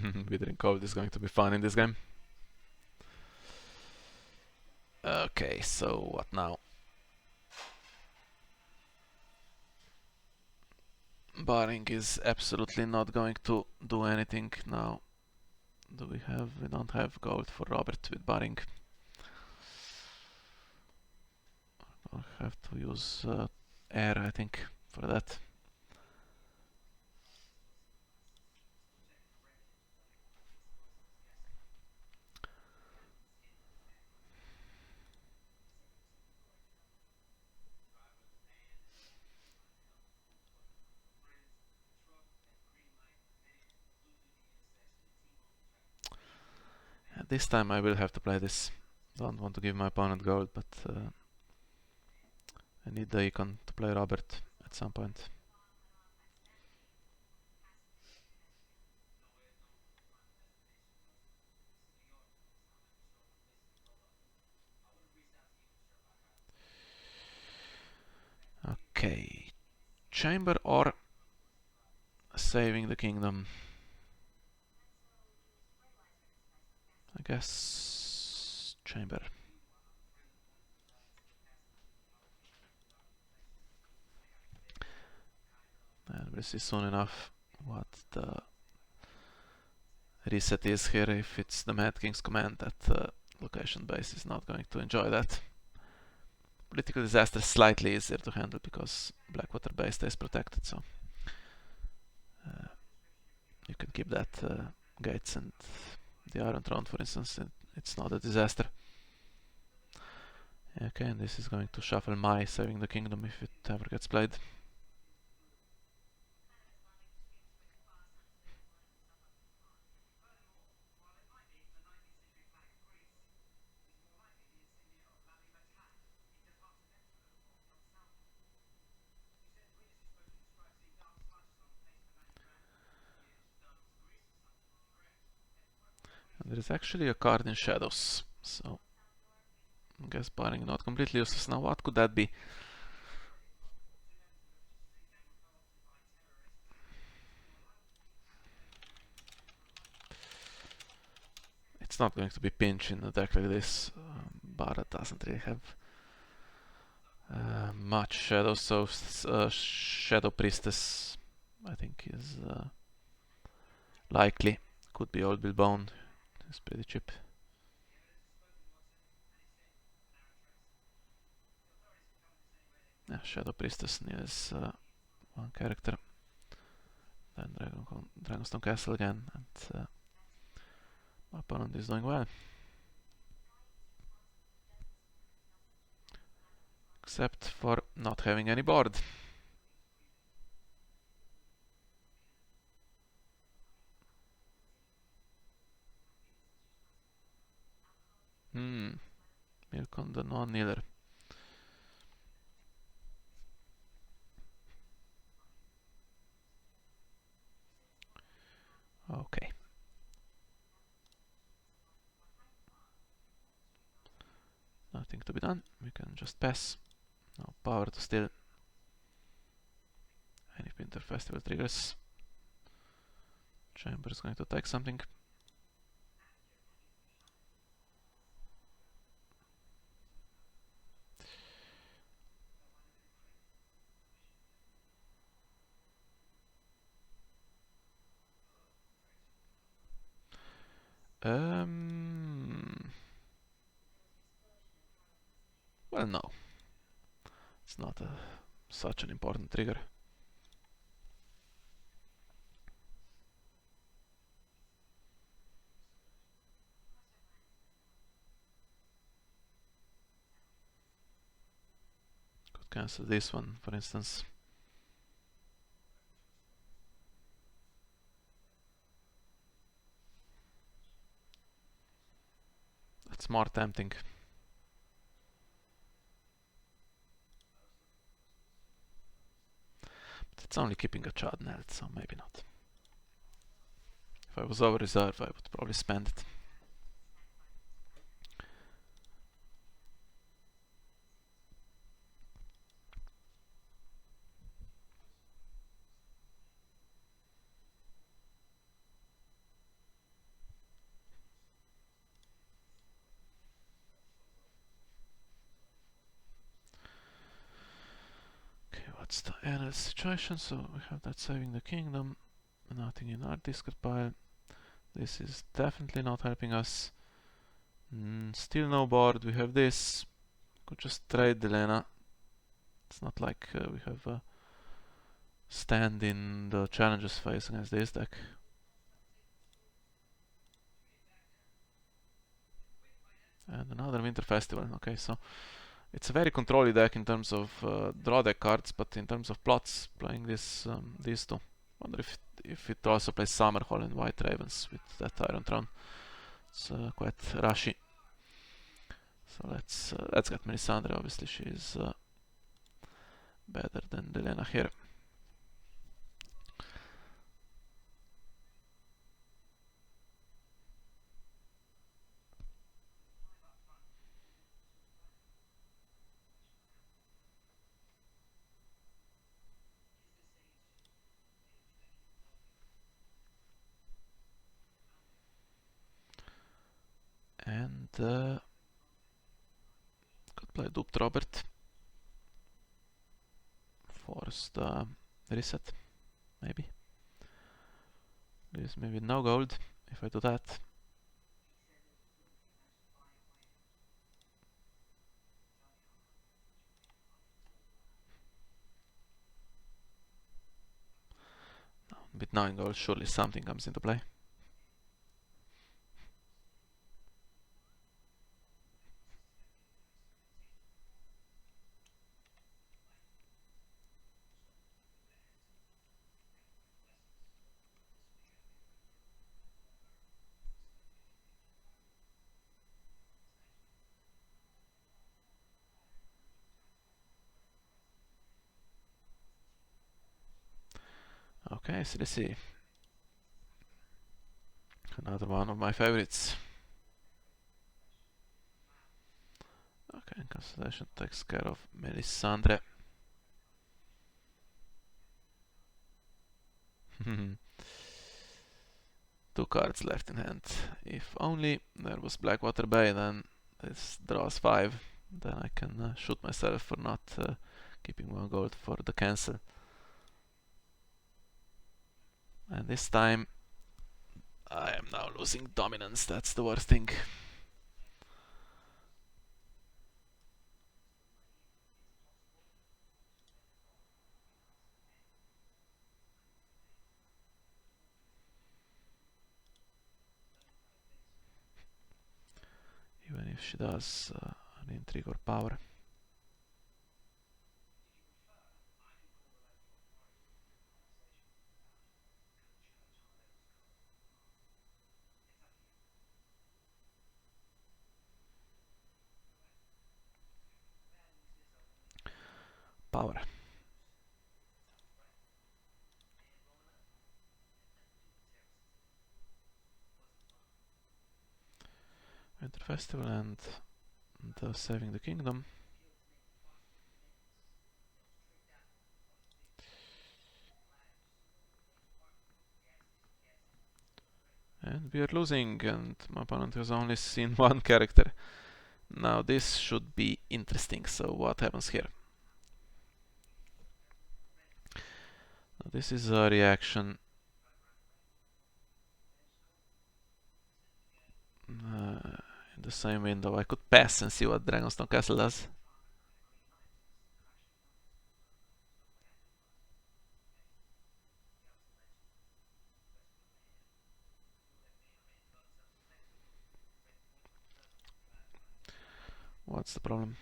Withering Cold is going to be fun in this game. Okay, so what now? Baring is absolutely not going to do anything now. Do we have? We don't have gold for Robert with Baring. I'll have to use air, I think, for that. This time I will have to play this. Don't want to give my opponent gold, but I need the econ to play Robert at some point. Okay, chamber or saving the kingdom? I guess chamber. And we'll see soon enough what the reset is here. If it's the Mad King's command, that location base is not going to enjoy that. Political disaster is slightly easier to handle because Blackwater base stays protected, so you can keep that gates and the Iron Throne, for instance, and it's not a disaster. Okay, and this is going to shuffle my saving the kingdom if it ever gets played. And there is actually a card in shadows, so I guess barring not completely useless. Now what could that be? It's not going to be pinch in a deck like this. Bara doesn't really have much shadows, so Shadow Priestess I think is likely. Could be Old Bill Bone. It's pretty cheap. Yeah, Shadow Priestess needs one character. Then Dragonstone Castle again, and my opponent is doing well. Except for not having any board. Milk on the non-kneeler. Okay. Nothing to be done. We can just pass. No power to steal. And if Winter Festival triggers, Chamber is going to take something. Well, no. It's not such an important trigger. Could cancel this one, for instance. That's more tempting. But it's only keeping a Chadnelt, so maybe not. If I was over reserve, I would probably spend it. What's the NL situation? So we have that saving the kingdom, nothing in our discard pile. This is definitely not helping us. Still no board, we have this. Could just trade Delena. It's not like we have a stand in the challenges phase against this deck. And another Winter Festival. Okay, so it's a very controlly deck in terms of draw deck cards, but in terms of plots, playing this these two. Wonder if it also plays Summerhall and White Ravens with that Iron Throne. It's quite rushy. So let's get Melisandre. Obviously, she's better than Delena here. And could play Duped Robert. Force the reset, maybe. Leaves me with no gold if I do that. With 9 gold, surely something comes into play. Okay, so let's see. Another one of my favorites. Okay, Constellation takes care of Melisandre. Two cards left in hand. If only there was Blackwater Bay, then this draws 5. Then I can shoot myself for not keeping 1 gold for the cancel. And this time I am now losing dominance, that's the worst thing. Even if she does an intrigue or power. Power. Winter Festival and the Saving the Kingdom. And we are losing, and my opponent has only seen 1 character. Now this should be interesting, so what happens here? Now this is a reaction. In the same window, I could pass and see what Dragonstone Castle does. What's the problem?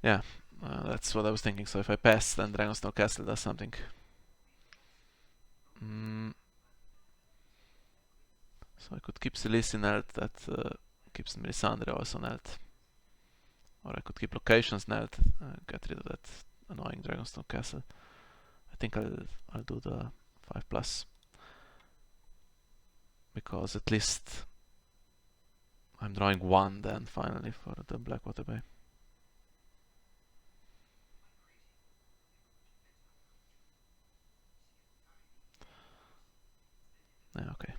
Yeah, that's what I was thinking. So if I pass, then Dragonstone Castle does something. So I could keep Silice knelt, that keeps Melisandre also knelt. Or I could keep locations knelt, get rid of that annoying Dragonstone Castle. I think I'll do the 5+. Because at least I'm drawing 1 then finally for the Blackwater Bay. Yeah, okay.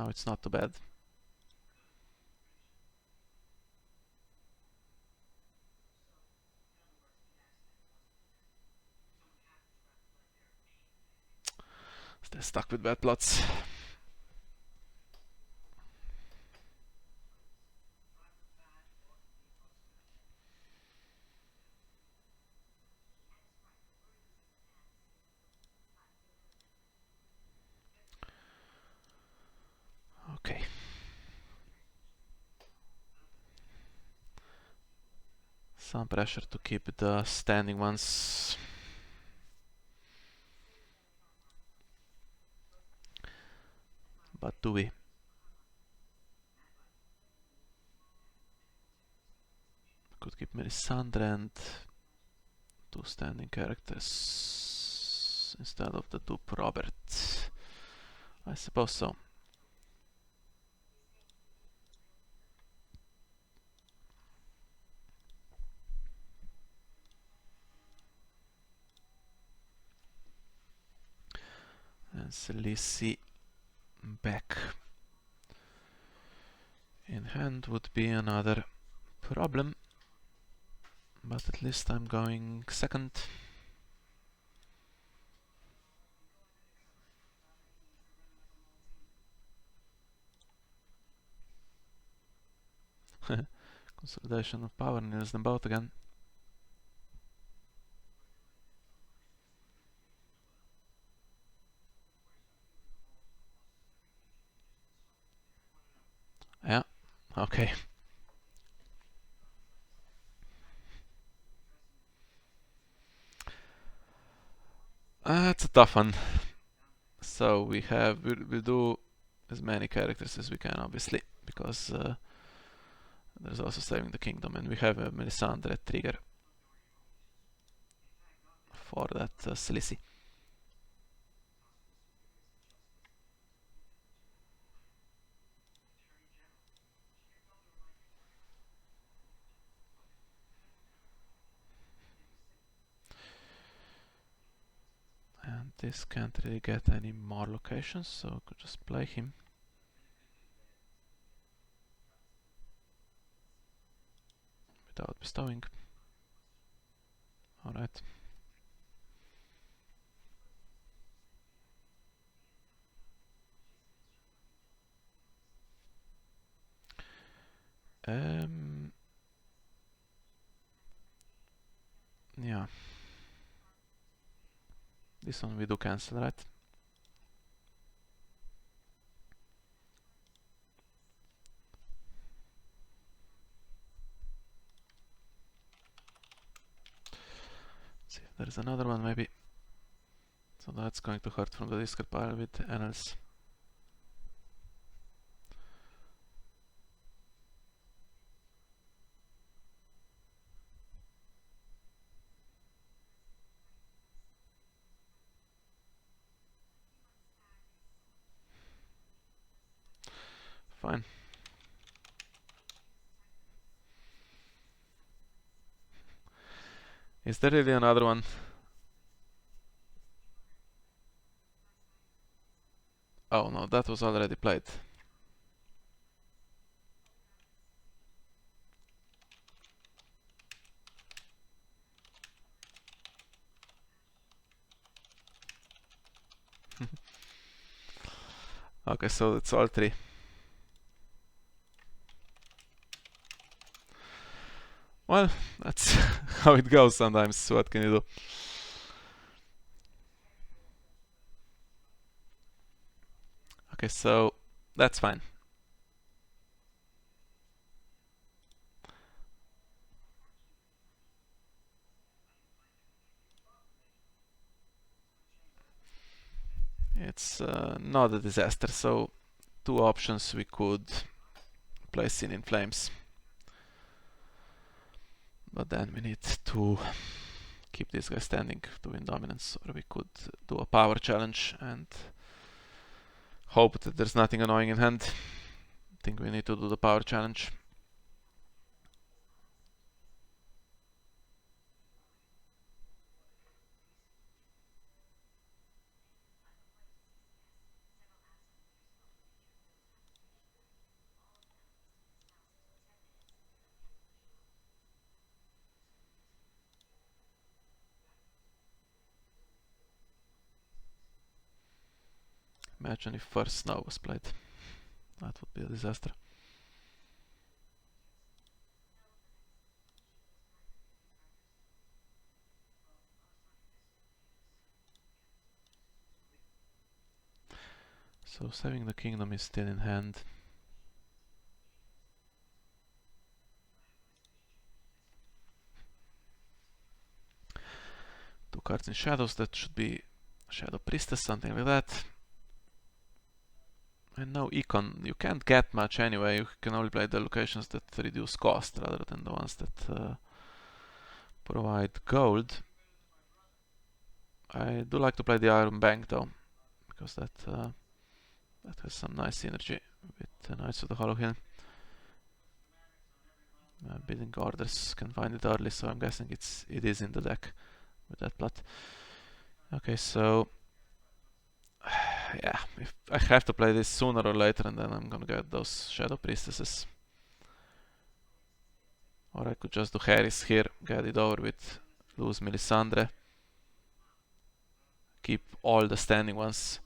Now it's not too bad. Still stuck with bad plots. Okay. Some pressure to keep the standing ones. But do we? Could keep Melisandre and two standing characters instead of the Duke Robert. I suppose so. And Selisi back in hand would be another problem. But at least I'm going second. Consolidation of power nears them both again. Yeah, okay. It's a tough one. So we'll do as many characters as we can, obviously, because there's also saving the kingdom, and we have a Melisandre trigger for that Selisi. And this can't really get any more locations, so I could just play him. Without bestowing. Alright. Yeah. This one we do cancel, right? See if there's another one maybe. So that's going to hurt from the discard pile with Annals. Fine. Is there really another one? Oh no, that was already played. Okay, so it's all three. Well, that's how it goes sometimes. What can you do? Okay, so that's fine. It's not a disaster, so two options we could play Sin in Flames. But then we need to keep this guy standing to win dominance, or we could do a power challenge and hope that there's nothing annoying in hand. I think we need to do the power challenge. Imagine if first snow was played. That would be a disaster. So saving the kingdom is still in hand. Two cards in shadows, that should be Shadow Priestess, something like that. And no econ, you can't get much anyway, you can only play the locations that reduce cost rather than the ones that provide gold. I do like to play the Iron Bank though, because that has some nice synergy with the Knights of the Hollow Hill. Bidding orders can find it early, so I'm guessing it is in the deck with that plot. Okay, so yeah, if I have to play this sooner or later, and then I'm gonna get those Shadow Priestesses. Or I could just do Harris here, get it over with, lose Melisandre, keep all the standing ones.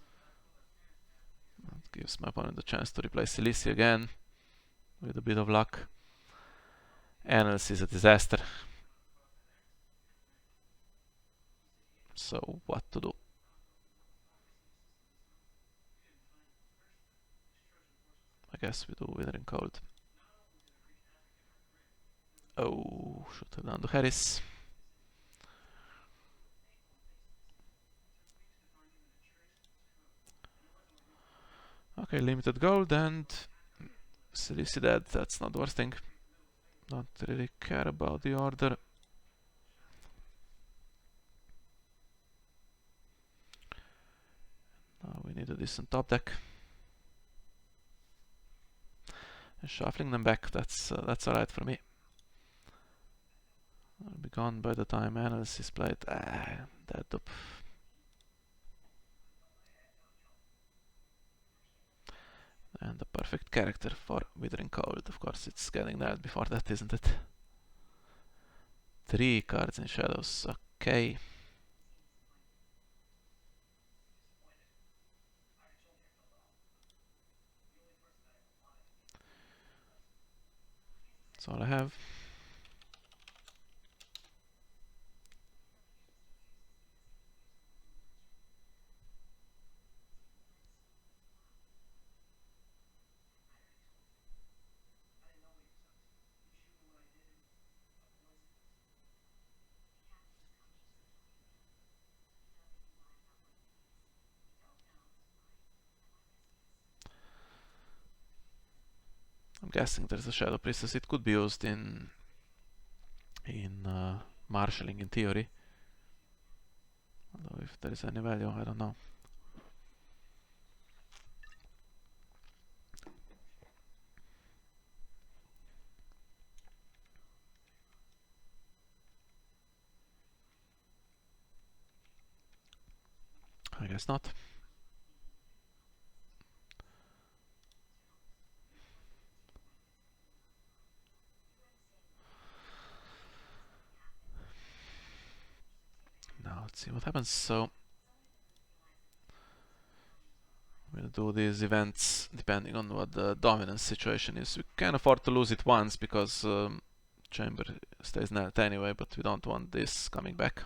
That gives my opponent the chance to replace Cilicia again, with a bit of luck. Annals is a disaster. So what to do? I guess we do Withering Cold. Oh, should have done the Harris. Okay, limited gold and Cilicia dead, that's not the worst thing. Don't really care about the order. Now we need a decent top deck. And shuffling them back, that's alright for me. I'll be gone by the time Annals is played. Dead up. And the perfect character for Withering Cold. Of course, it's getting nailed before that, isn't it? 3 cards in shadows. Okay. That's all I have. I'm guessing there's a Shadow Priestess. It could be used in marshalling in theory. Although if there is any value, I don't know. I guess not. Now let's see what happens. So we'll do these events depending on what the dominance situation is. We can afford to lose it once because Chamber stays nailed anyway, but we don't want this coming back.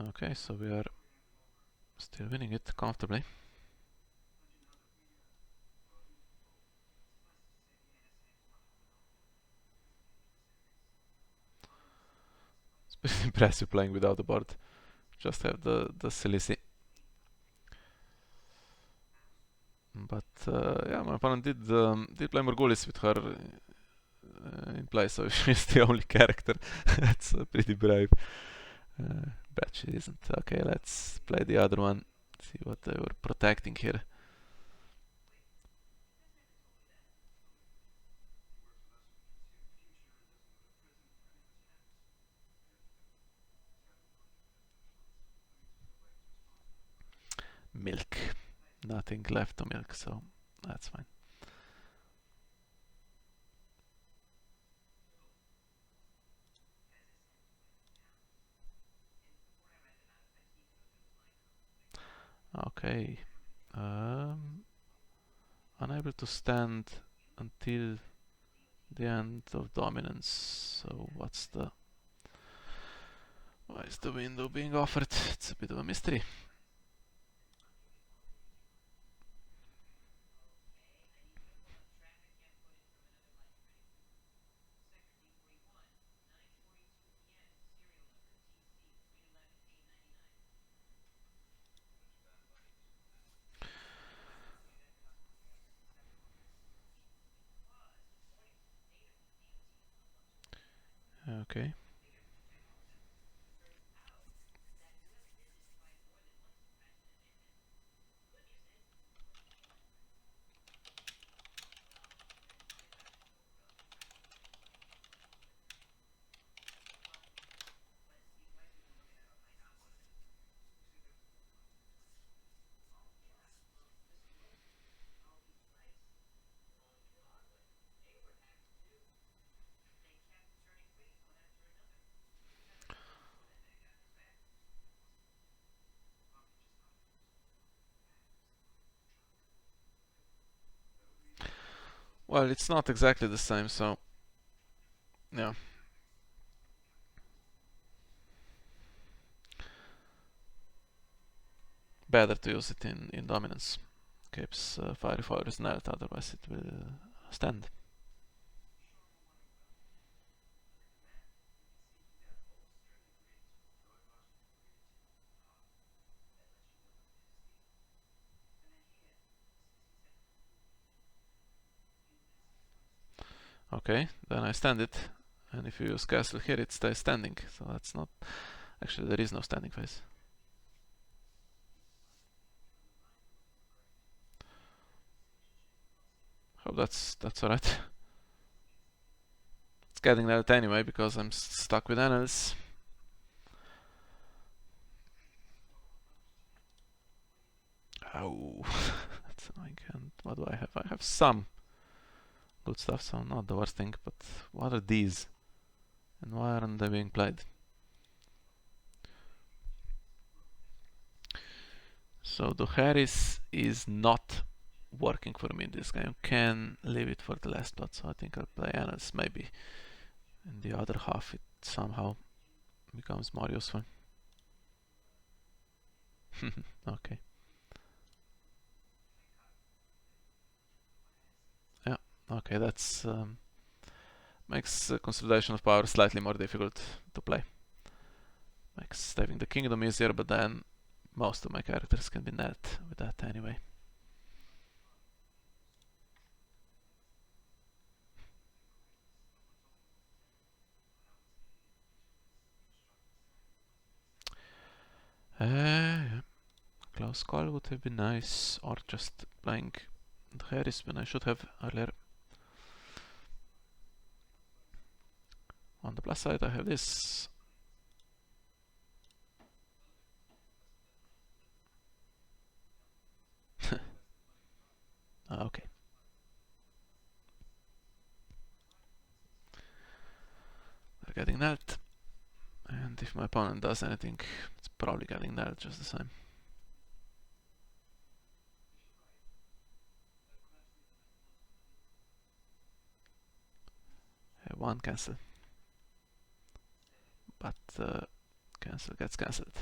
Okay, so we are still winning it comfortably. It's pretty impressive playing without the board. Just have the Cilici. But yeah, my opponent did play Morgulis with her in play, so she's the only character. That's pretty brave. Bet she isn't. Okay, let's play the other one. See what they were protecting here. milk. Nothing left to milk, so that's fine. Okay. Unable to stand until the end of dominance. So what's the... Why is the window being offered? It's a bit of a mystery. Okay. Well, it's not exactly the same, so yeah. Better to use it in dominance. Keeps fiery fires knelt, otherwise it will stand. Okay, then I stand it, and if you use castle here, it stays standing. So that's not... Actually, there is no standing phase. Hope that's alright. It's getting that anyway, because I'm stuck with annals. Oh, that's annoying. And what do I have? I have some good stuff, so not the worst thing, but what are these? And why aren't they being played? So the Harris is not working for me in this game. Can leave it for the last plot, so I think I'll play Annals maybe. In the other half it somehow becomes more useful. Okay. Yeah, okay, that's makes consolidation of power slightly more difficult to play. Makes saving the kingdom easier, but then most of my characters can be knelt with that anyway. Yeah. Close call would have been nice, or just playing the Harris when I should have earlier. On the plus side I have this. Okay. They're getting knelt. And if my opponent does anything, it's probably getting knelt just the same. One cancel. But cancel gets cancelled.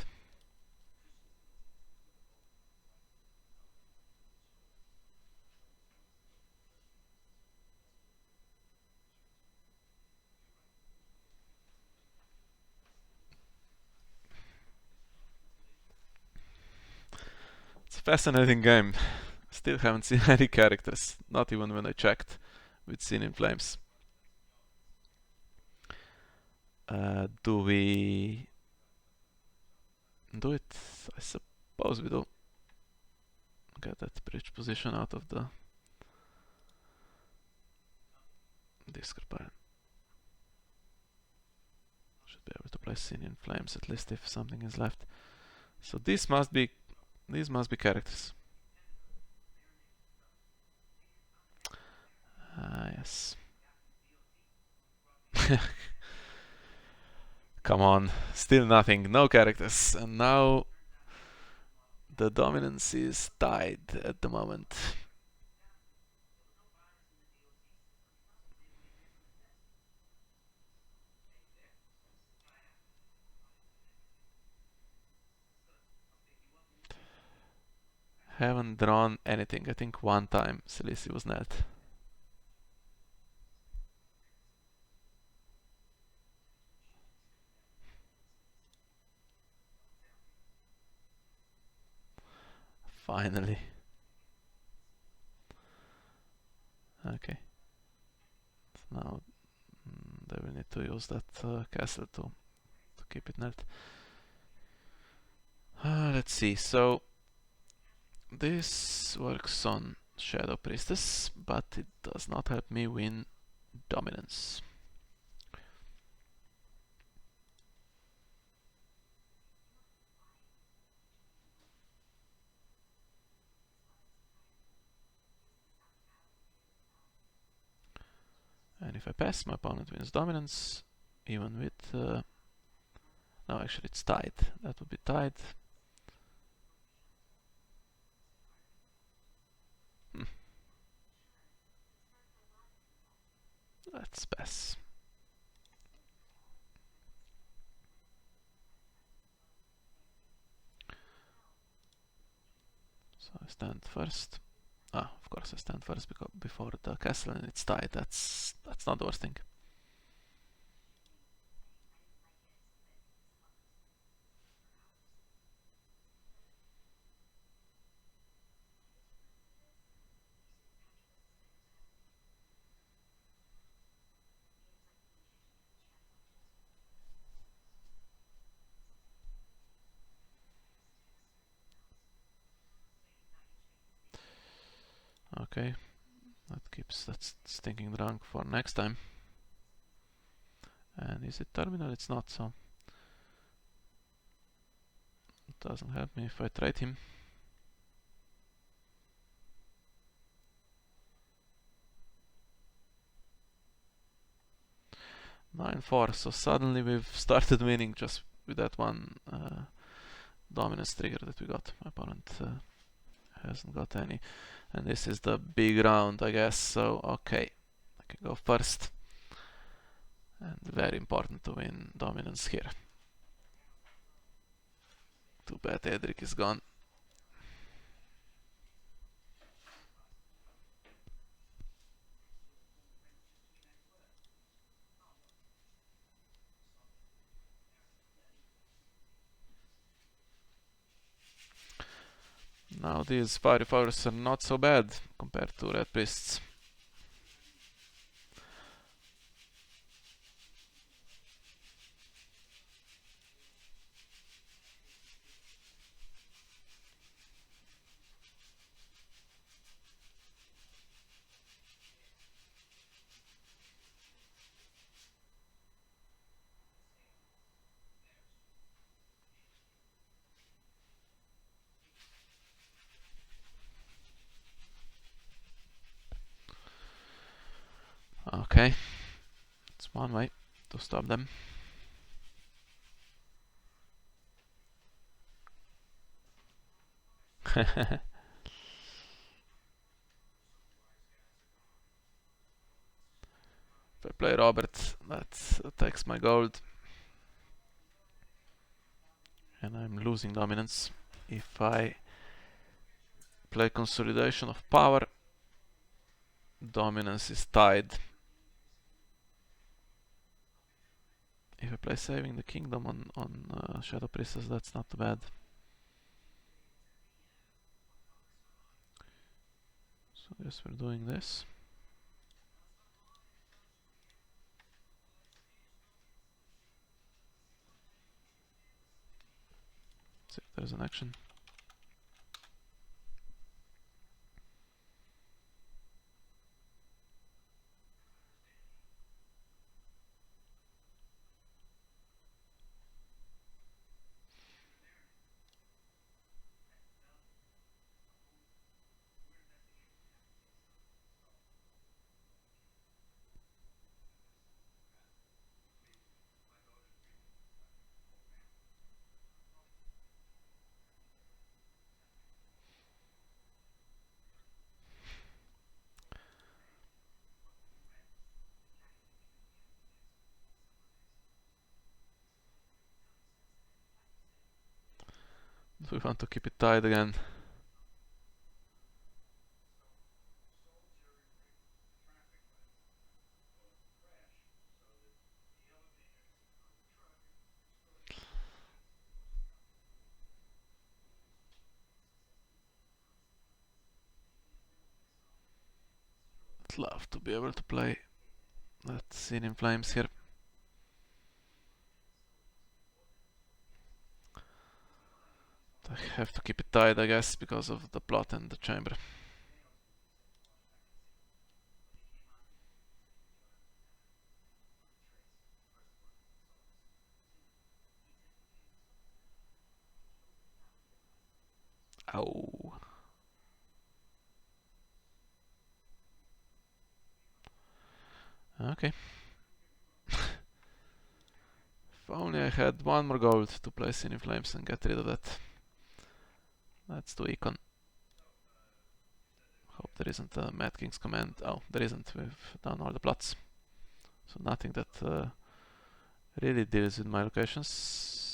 It's a fascinating game. Still haven't seen any characters, not even when I checked with Seen in Flames. Do we do it? I suppose we do. Get that bridge position out of the discard pile. Should be able to play Seen in Flames at least if something is left. So this must be These must be characters. Ah, yes. Come on, still nothing, no characters. And now the dominance is tied at the moment. Haven't drawn anything. I think one time Silisi was net. Finally. Okay. So now they will need to use that castle to keep it net. Let's see. So this works on Shadow Priestess, but it does not help me win dominance. And if I pass, my opponent wins dominance, even with... no, actually it's tied. That would be tied. Let's pass. So I stand first. Ah, of course I stand first because before the castle and it's tied. That's not the worst thing. Okay, that keeps that stinking drunk for next time. And is it terminal? It's not, so it doesn't help me if I trade him. 9-4, so suddenly we've started winning just with that one dominance trigger that we got. My opponent hasn't got any. And this is the big round, I guess, so okay. I can go first. And very important to win dominance here. Too bad Edric is gone. Now these fiery forests are not so bad compared to red priests. Okay, that's one way to stop them. If I play Robert, that takes my gold. And I'm losing dominance. If I play Consolidation of Power, dominance is tied. If I play Saving the Kingdom on Shadow Priestess, that's not too bad. So yes, we're doing this. See if there's an action. we want to keep it tight again. I'd love to be able to play that scene in flames here. I have to keep it tight, I guess, because of the plot and the chamber. Ow. Okay. If only I had one more gold to play Scene in Flames and get rid of that. Let's do Econ. Hope there isn't a Mad King's command. Oh, there isn't. We've done all the plots. So nothing that really deals with my locations.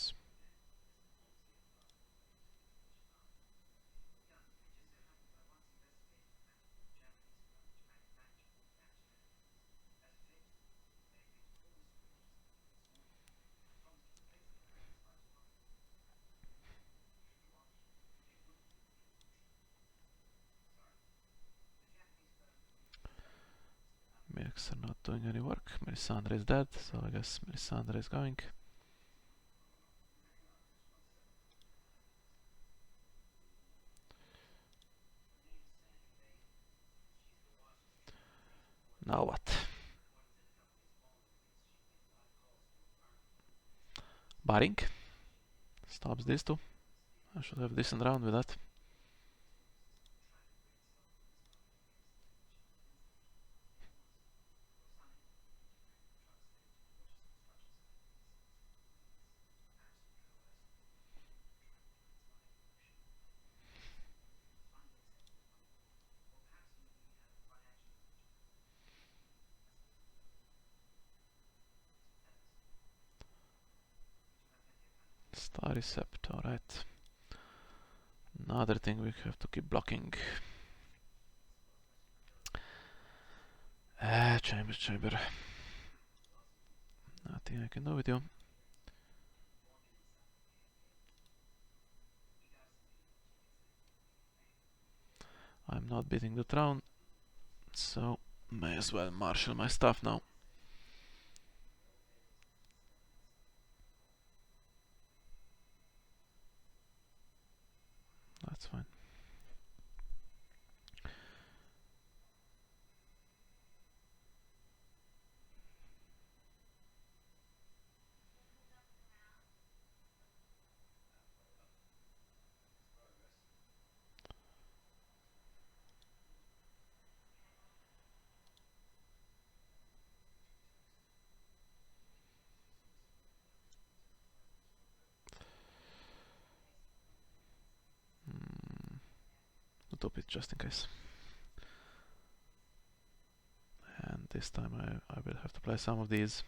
Milks are not doing any work. Melisandre is dead, so I guess Melisandre is going. Now what? Barring stops these two. I should have a decent round with that. Star Recept, alright. Another thing we have to keep blocking. Chamber. Nothing I can do with you. I'm not beating the throne, so may as well marshal my stuff now. That's fine. Top it just in case. And this time I will have to play some of these.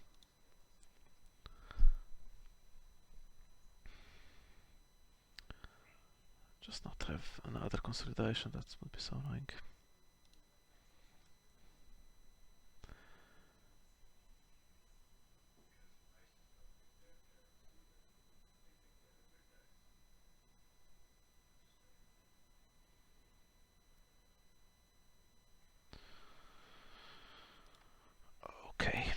Just not have another consolidation, that would be so annoying. Okay.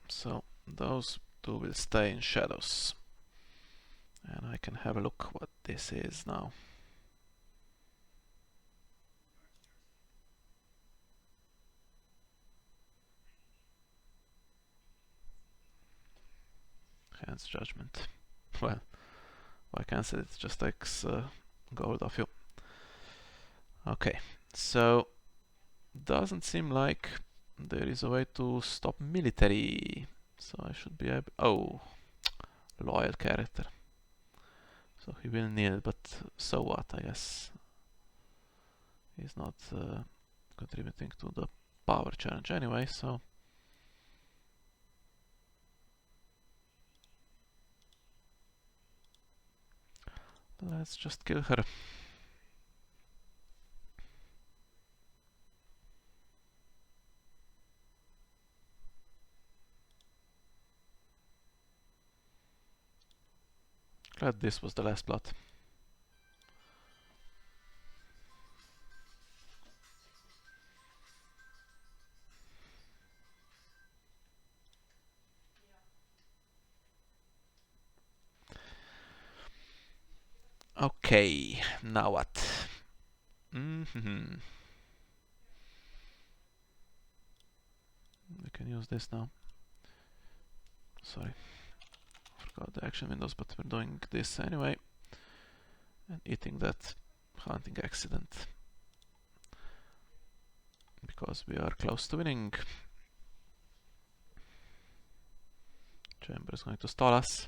So those two will stay in shadows. And I can have a look what this is now. Hand's Judgment. Well, why cancel it? Just takes gold off you. Okay, so doesn't seem like there is a way to stop military. So I should be able... Oh, loyal character. So he will kneel, but so what, I guess. He's not contributing to the power challenge anyway, so... Let's just kill her. Glad this was the last plot. Okay, now what? We can use this now. Sorry, forgot the action windows, but we're doing this anyway. And eating that hunting accident. Because we are close to winning. Chamber is going to stall us.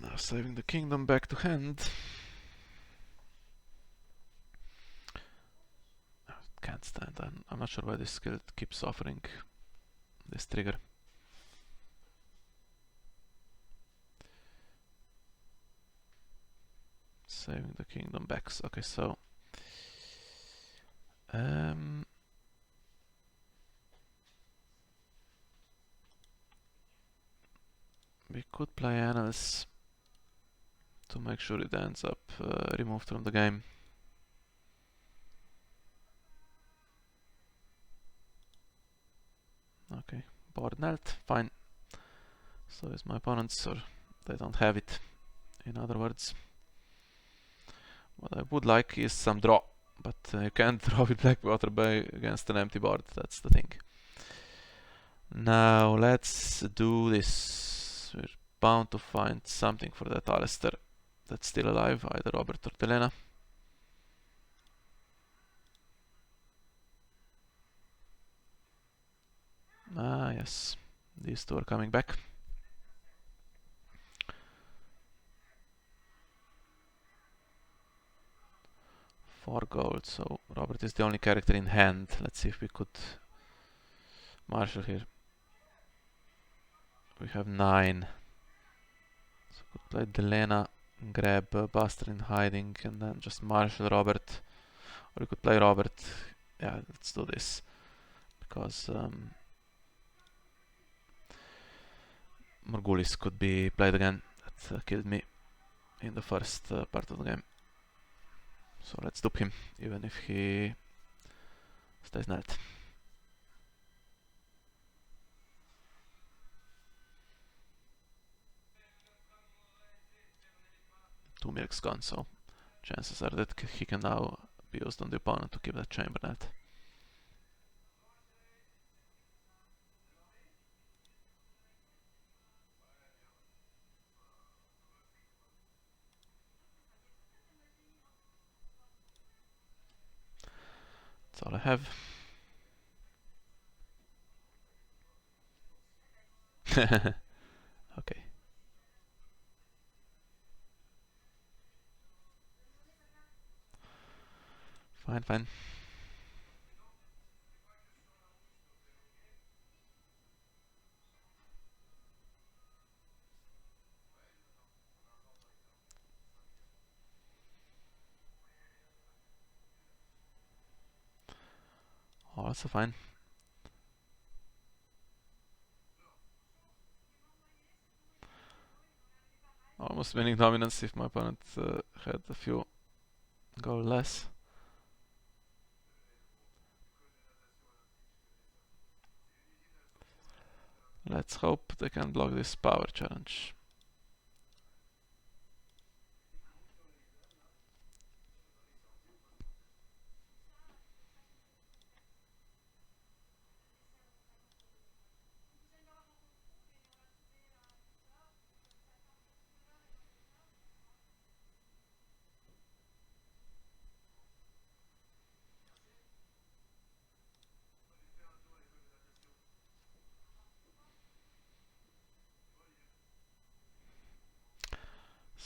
Now saving the kingdom back to hand. Can't stand. I'm not sure why this skill keeps offering this trigger. Saving the kingdom back. Okay, so we could play Annals to make sure it ends up removed from the game. Okay, board knelt, fine. So is my opponents, or they don't have it, in other words. What I would like is some draw, but you can't draw with Blackwater Bay against an empty board, that's the thing. Now let's do this. We're bound to find something for that Alistair that's still alive, either Robert or Telena. Ah, yes, these two are coming back. Four gold, so Robert is the only character in hand. Let's see if we could marshal here. We have 9. So we could play Delena, grab Buster in hiding, and then just marshal Robert. Or we could play Robert. Yeah, let's do this. Because Morgulis could be played again. That killed me in the first part of the game. So let's dupe him, even if he stays knelt. 2 milks gone, so chances are that he can now be used on the opponent to keep that chamber knelt. That's all I have. Okay. Fine, fine. Also fine. Almost winning dominance if my opponent had a few gold less. Let's hope they can block this power challenge.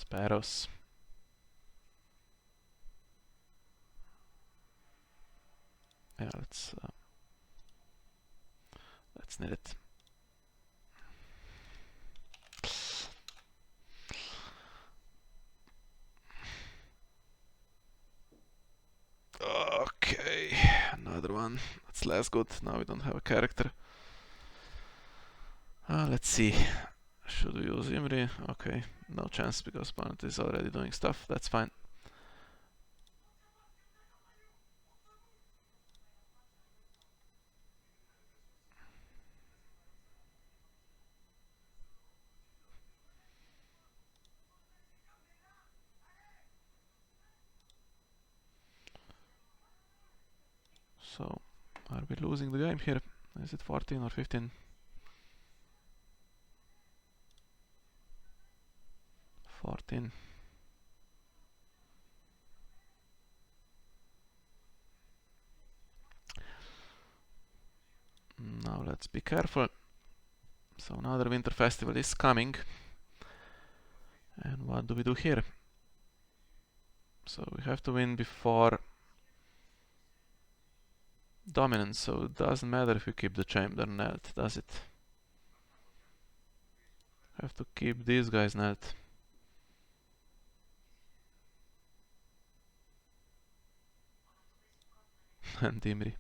Sparrows. Yeah, let's need it. Okay, another one. That's less good. Now we don't have a character. Let's see. Should we use Imri? Okay, no chance because opponent is already doing stuff. That's fine. So, are we losing the game here? Is it 14 or 15? 14. Now let's be careful. So another winter festival is coming. And what do we do here? So we have to win before dominance, so it doesn't matter if we keep the chamber knelt, does it? Have to keep these guys knelt. And Imri.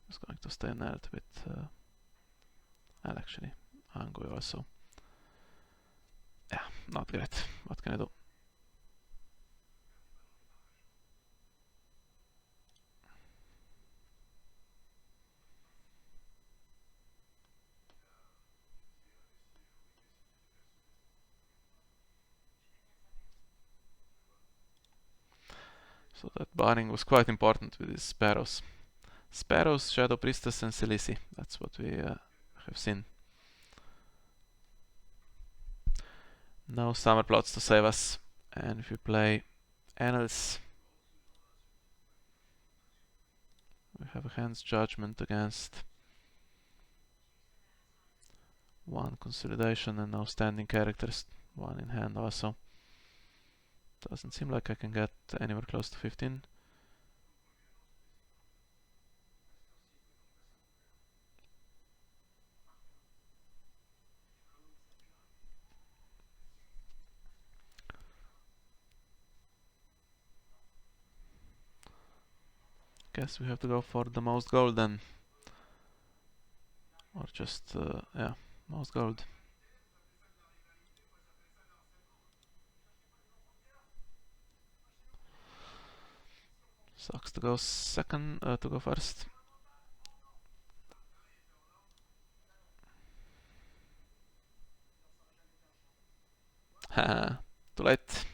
Is going to stay knelt with well, actually Angui also. Yeah, not great. What can I do? So that barring was quite important with these sparrows. Sparrows, Shadow Priestess and Silisi. That's what we have seen. No summer plots to save us. And if we play Annals, we have a hand's judgment against one consolidation and no standing characters. One in hand also. Doesn't seem like I can get anywhere close to 15. Guess we have to go for the most gold then. Or just, yeah, most gold. Sucks to go second, to go first. Haha, too late.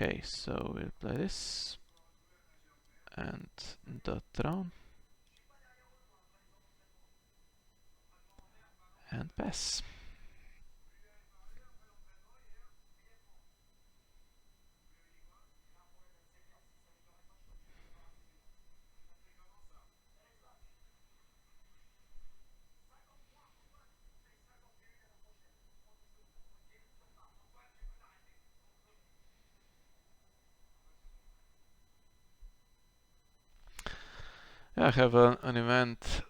Okay, so we'll play this. And the throne. And pass. Yeah, I have an event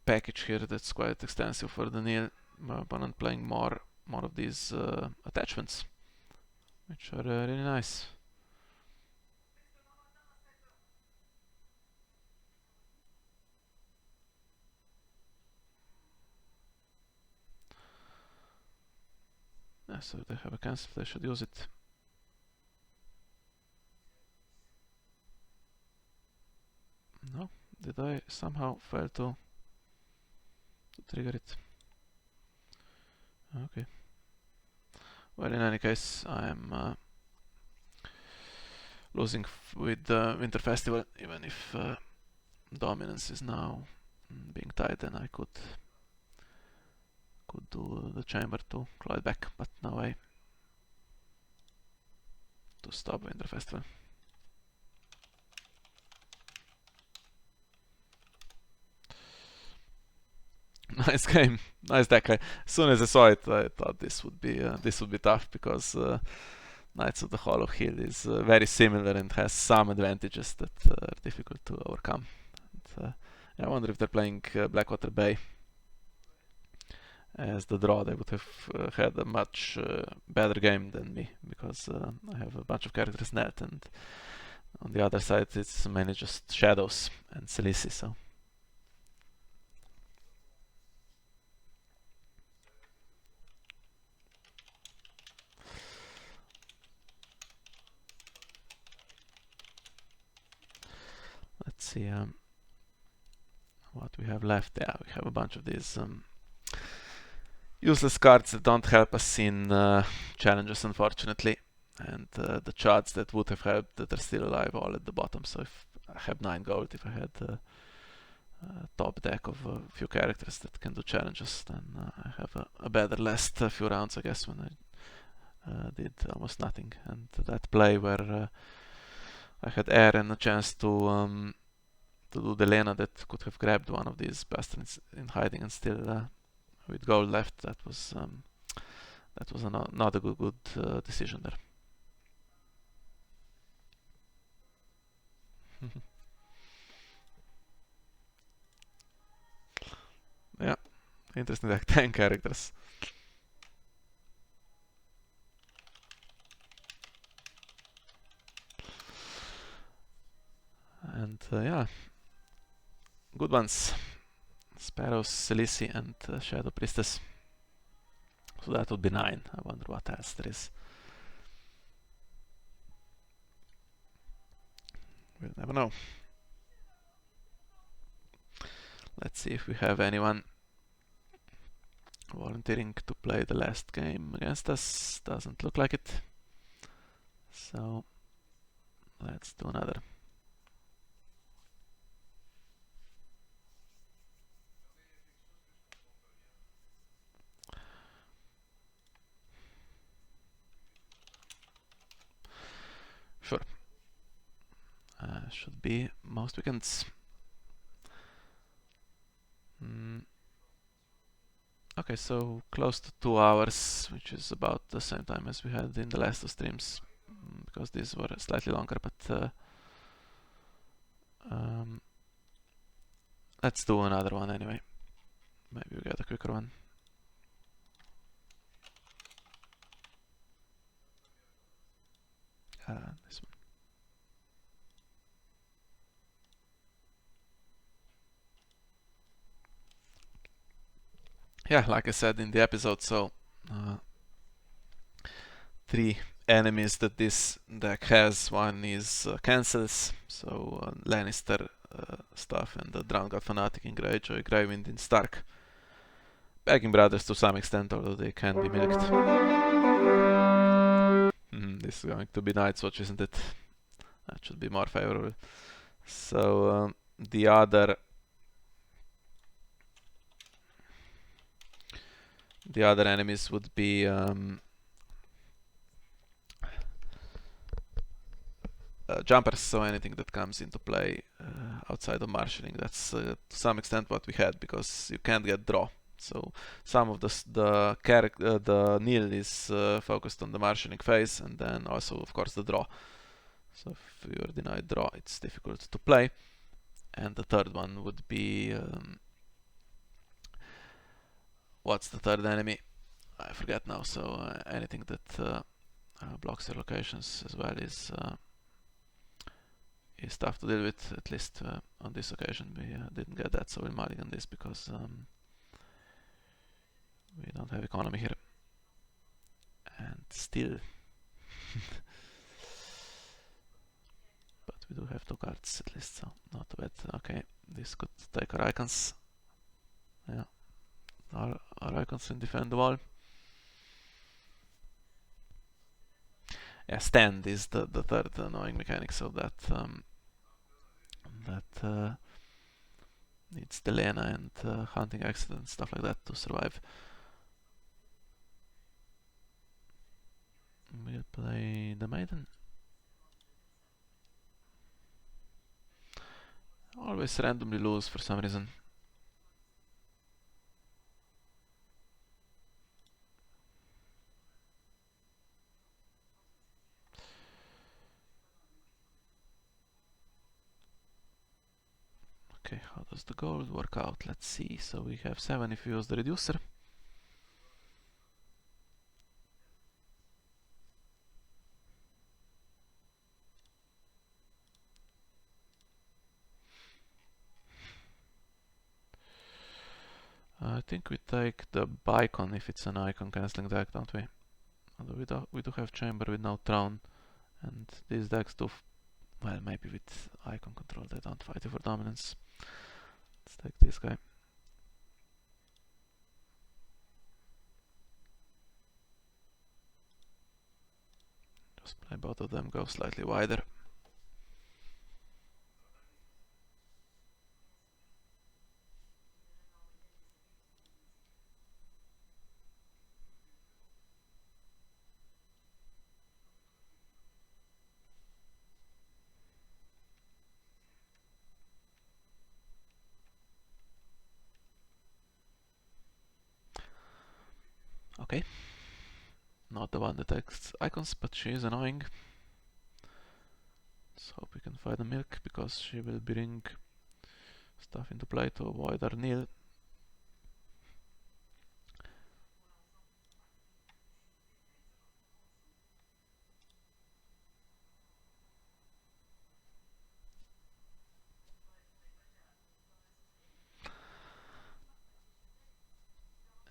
package here that's quite extensive for the Neil. My opponent playing more of these attachments, which are really nice. Yeah, so they have a cancel, they should use it. No, did I somehow fail to trigger it? Okay. Well, in any case, I'm losing with the Winter Festival. Even if dominance is now being tied, then I could do the chamber to claw it back, but no way to stop Winter Festival. Nice game, nice deck. As soon as I saw it, I thought this would be tough, because Knights of the Hollow Hill is very similar and has some advantages that are difficult to overcome. And, I wonder if they're playing Blackwater Bay as the draw. They would have had a much better game than me, because I have a bunch of characters net, and on the other side it's mainly just Shadows and Selisi, so. Let's see what we have left. Yeah, we have a bunch of these useless cards that don't help us in challenges, unfortunately, and the charts that would have helped that are still alive all at the bottom. So if I have 9 gold, if I had a top deck of a few characters that can do challenges, then I have a better last few rounds, I guess, when I did almost nothing. And that play where I had air and a chance to do the Lena that could have grabbed one of these bastards in hiding and still with gold left, that was not a good decision there. Yeah, interesting deck. 10 characters. And yeah, good ones. Sparrows, Selisi, and Shadow Priestess. So that would be 9. I wonder what else there is. We'll never know. Let's see if we have anyone volunteering to play the last game against us. Doesn't look like it. So let's do another. Sure. Should be most weekends. Okay, so close to 2 hours, which is about the same time as we had in the last 2 streams, because these were slightly longer, but let's do another one anyway. Maybe we get a quicker one. This one. Yeah, like I said in the episode, so 3 enemies that this deck has. One is cancels, so Lannister stuff, and the Drowned God Fanatic in Greyjoy, Greywind in Stark. Begging Brothers to some extent, although they can be milked. This is going to be Night's Watch, isn't it? That should be more favorable. So the other enemies would be jumpers, so anything that comes into play outside of marshalling. That's to some extent what we had, because you can't get draw. So some of the nil is focused on the marshalling phase, and then also of course the draw. So if you are denied draw, it's difficult to play. And the third one would be what's the third enemy? I forget now. So anything that blocks your locations as well is tough to deal with. At least on this occasion we didn't get that, so we'll mulligan this because we don't have economy here. And still but we do have 2 cards at least, so not bad. Okay, this could take our icons. Yeah, our icons can defend the wall. Yeah, stand is the third annoying mechanic, so that needs the Lena and hunting accidents, stuff like that to survive. We'll play the maiden. Always randomly lose for some reason. Okay, how does the gold work out? Let's see. So we have 7 if we use the reducer. I think we take the icon if it's an icon cancelling deck, don't we? Although we do have chamber with no throne, and these decks do, well, maybe with icon control they don't fight you for dominance. Let's take this guy. Just play both of them, go slightly wider. Okay. Not the one that takes icons, but she is annoying. Let's hope we can find the milk, because she will bring stuff into play to avoid our kneel.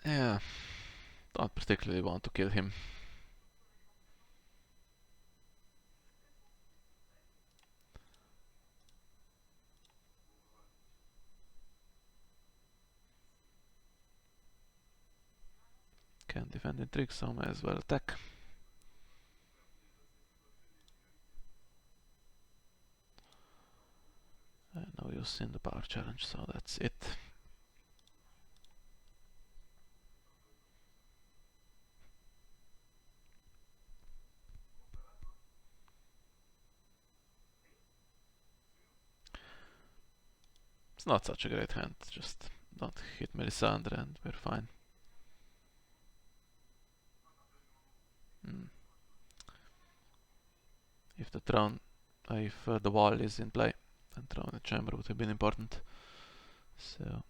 Yeah, don't particularly want to kill him. Can't defend intrigue, so may as well attack. No use in the power challenge, so that's it. It's not such a great hand, just don't hit Melisandre and we're fine. If the throne, if the wall is in play, then throne and chamber would have been important. So,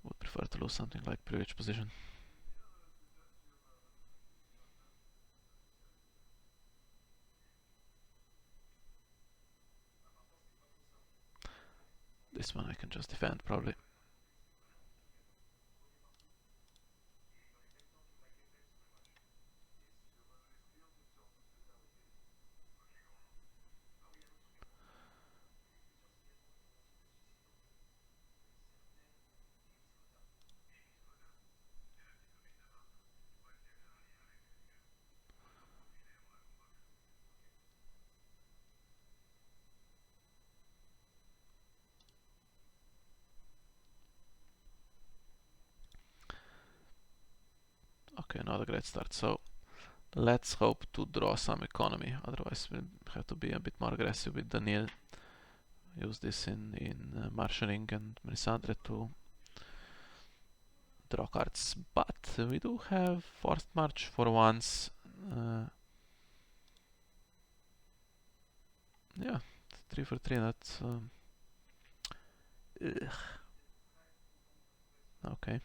would prefer to lose something like privilege position. This one I can just defend, probably. Okay, not a great start. So, let's hope to draw some economy, otherwise we'll have to be a bit more aggressive with Daniel. Use this in marshalling and Melisandre to draw cards. But we do have forced march for once. Yeah, 3 for 3, that's... okay.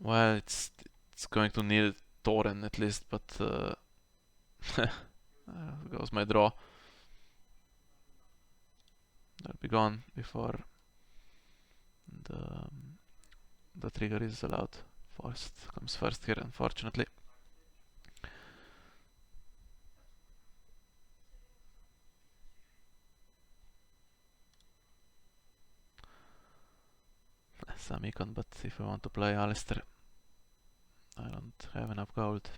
Well, it's going to need Thorin at least, but goes my draw. They'll be gone before the trigger is allowed. Forced comes first here, unfortunately. some econ, but if I want to play Alistair, I don't have enough gold.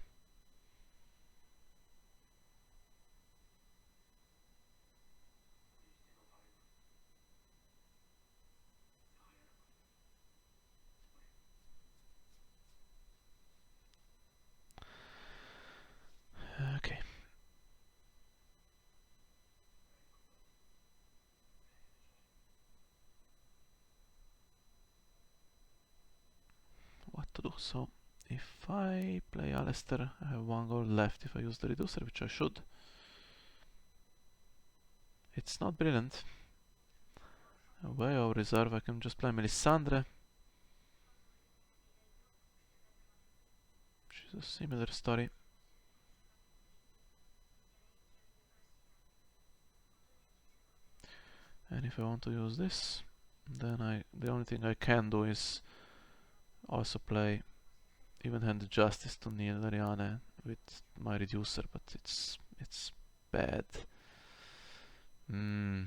Okay. What to do? So, if I play Alistair, I have 1 gold left if I use the reducer, which I should. It's not brilliant. Way over reserve, I can just play Melisandre. She's a similar story. And if I want to use this, then the only thing I can do is also play even-handed justice to Neil Ariane with my reducer, but it's bad. I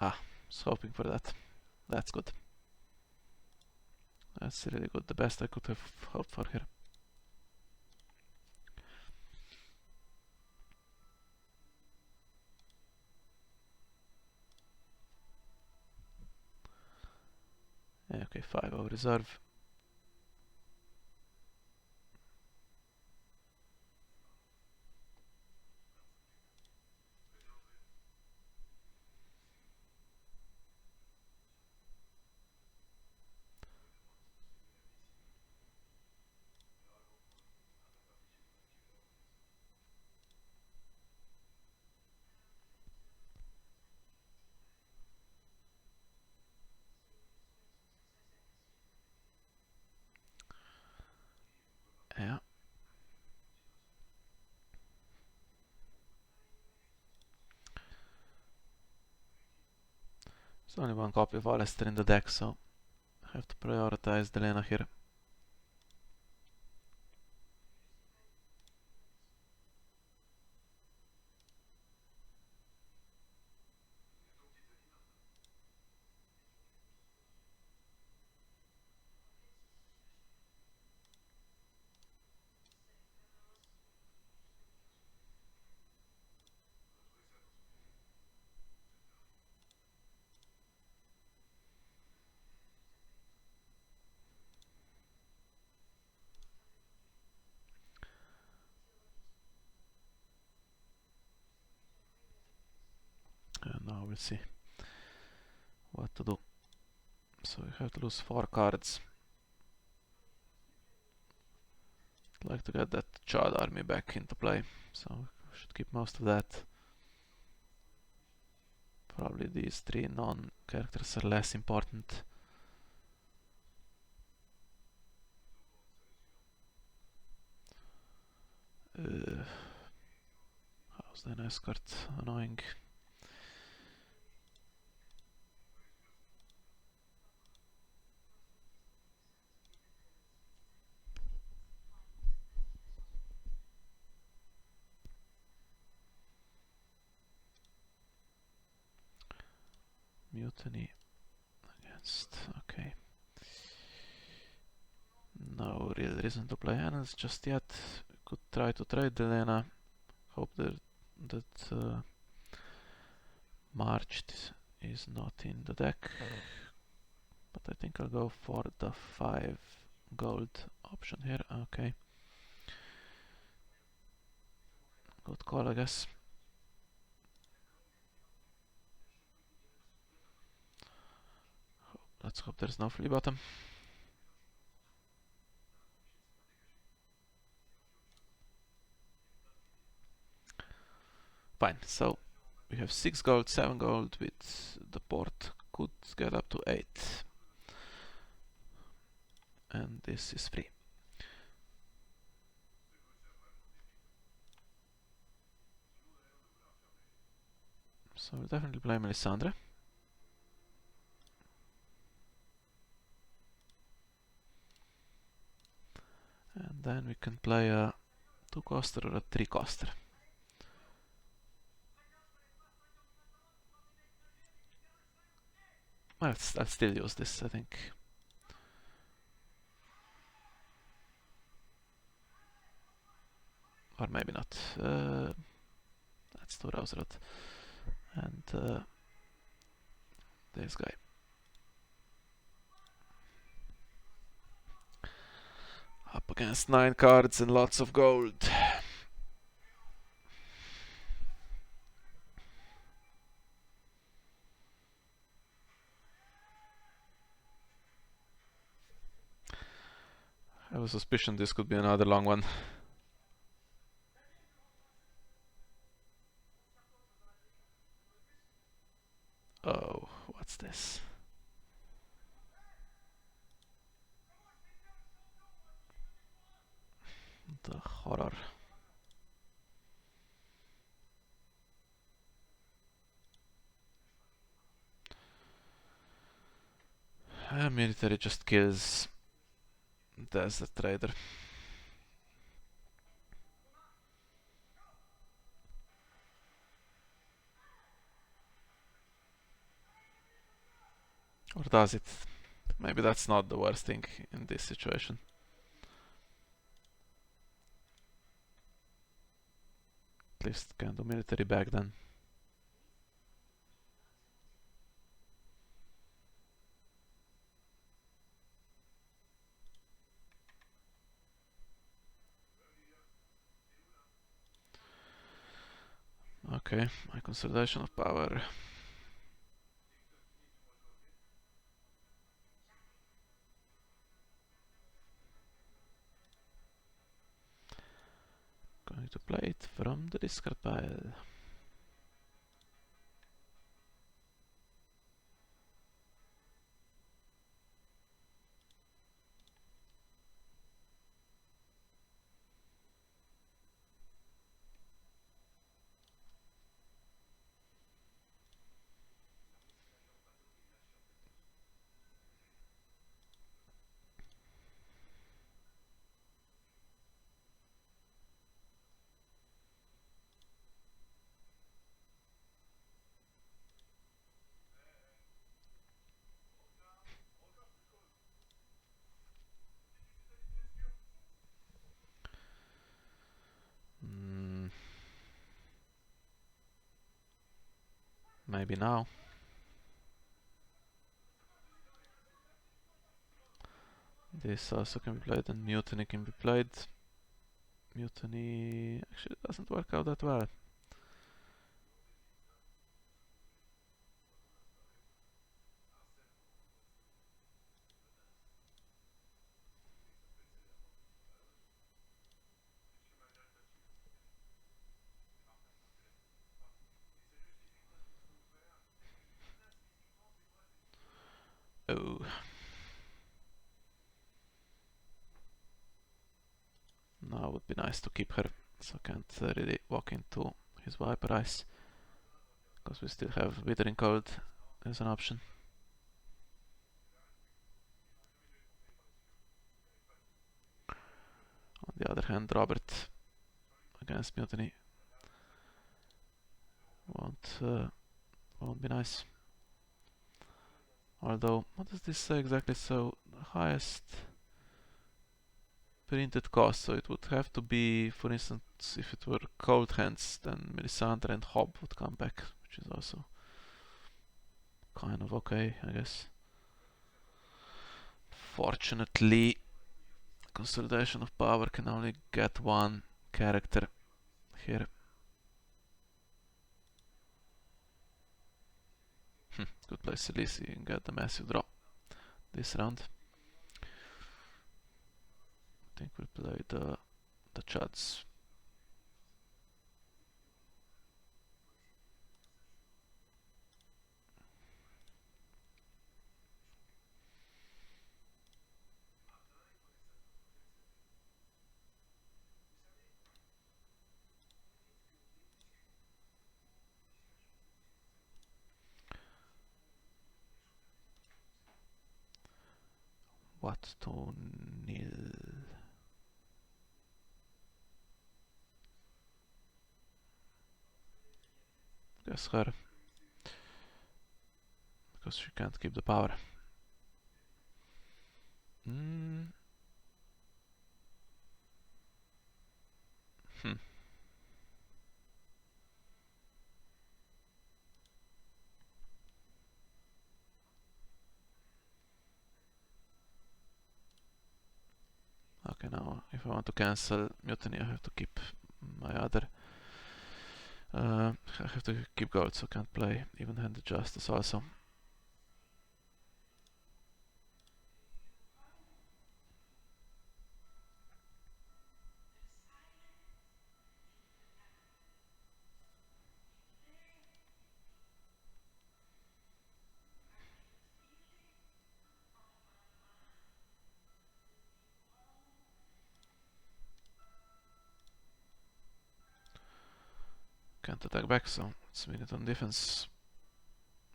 was hoping for that. That's good. That's really good. The best I could have hoped for here. Okay, 5 over reserve. Yeah. There's only 1 copy of Alistair in the deck, so I have to prioritize Delena here. And now we'll see what to do. So we have to lose 4 cards. I'd like to get that Chad army back into play, so we should keep most of that. Probably these 3 non-characters are less important. How's the escort? Annoying. Mutiny against. Okay. No real reason to play Annals just yet. Could try to trade Delena. Hope that Marched is not in the deck. But I think I'll go for the 5 gold option here. Okay. Good call, I guess. Let's hope there's no flea bottom. Fine, so we have 6 gold, 7 gold with the port. Could get up to 8. And this is free. So we'll definitely play Melisandre. And then we can play a 2-coster or a 3-coster. I'll still use this, I think. Or maybe not. Let's do Rousrot. And this guy. Up against 9 cards and lots of gold. I have a suspicion this could be another long one. Oh, what's this? The horror. Military just kills. There's the trader. Or does it? Maybe that's not the worst thing in this situation. At least can do military back then. Okay, my consolidation of power. Going to play it from the discard pile. Maybe now. This also can be played and Mutiny can be played. Mutiny actually doesn't work out that well. Oh. Now would be nice to keep her, so I can't really walk into his Viper Eyes. Because we still have Withering Cold as an option. On the other hand, Robert against Mutiny won't be nice. Although, what does this say exactly? So, the highest printed cost, so it would have to be, for instance, if it were Cold Hands, then Melisandre and Hob would come back, which is also kind of okay, I guess. Fortunately, Consolidation of Power can only get one character here. Could play Silisi and get the massive draw this round. I think we'll play the Chuds. What to nil? Guess her. because she can't keep the power. Hmm. Okay, now if I want to cancel mutiny, I have to keep my other. I have to keep gold, so can't play even-handed justice also. Can't attack back, so it's minute on defense.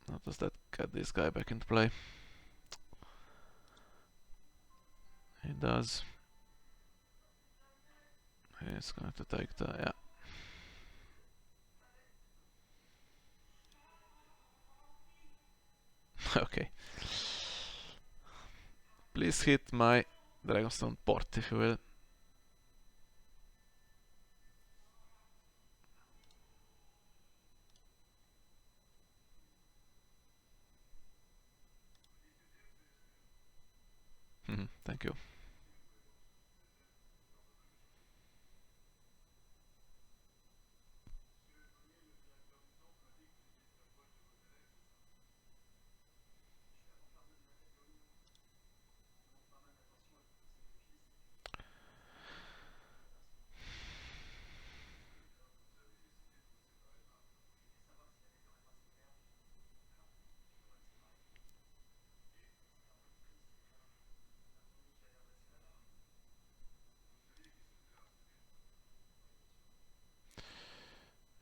How does that get this guy back into play? It does. He's going to take the... yeah. Okay. Please hit my Dragonstone port, if you will. Thank you.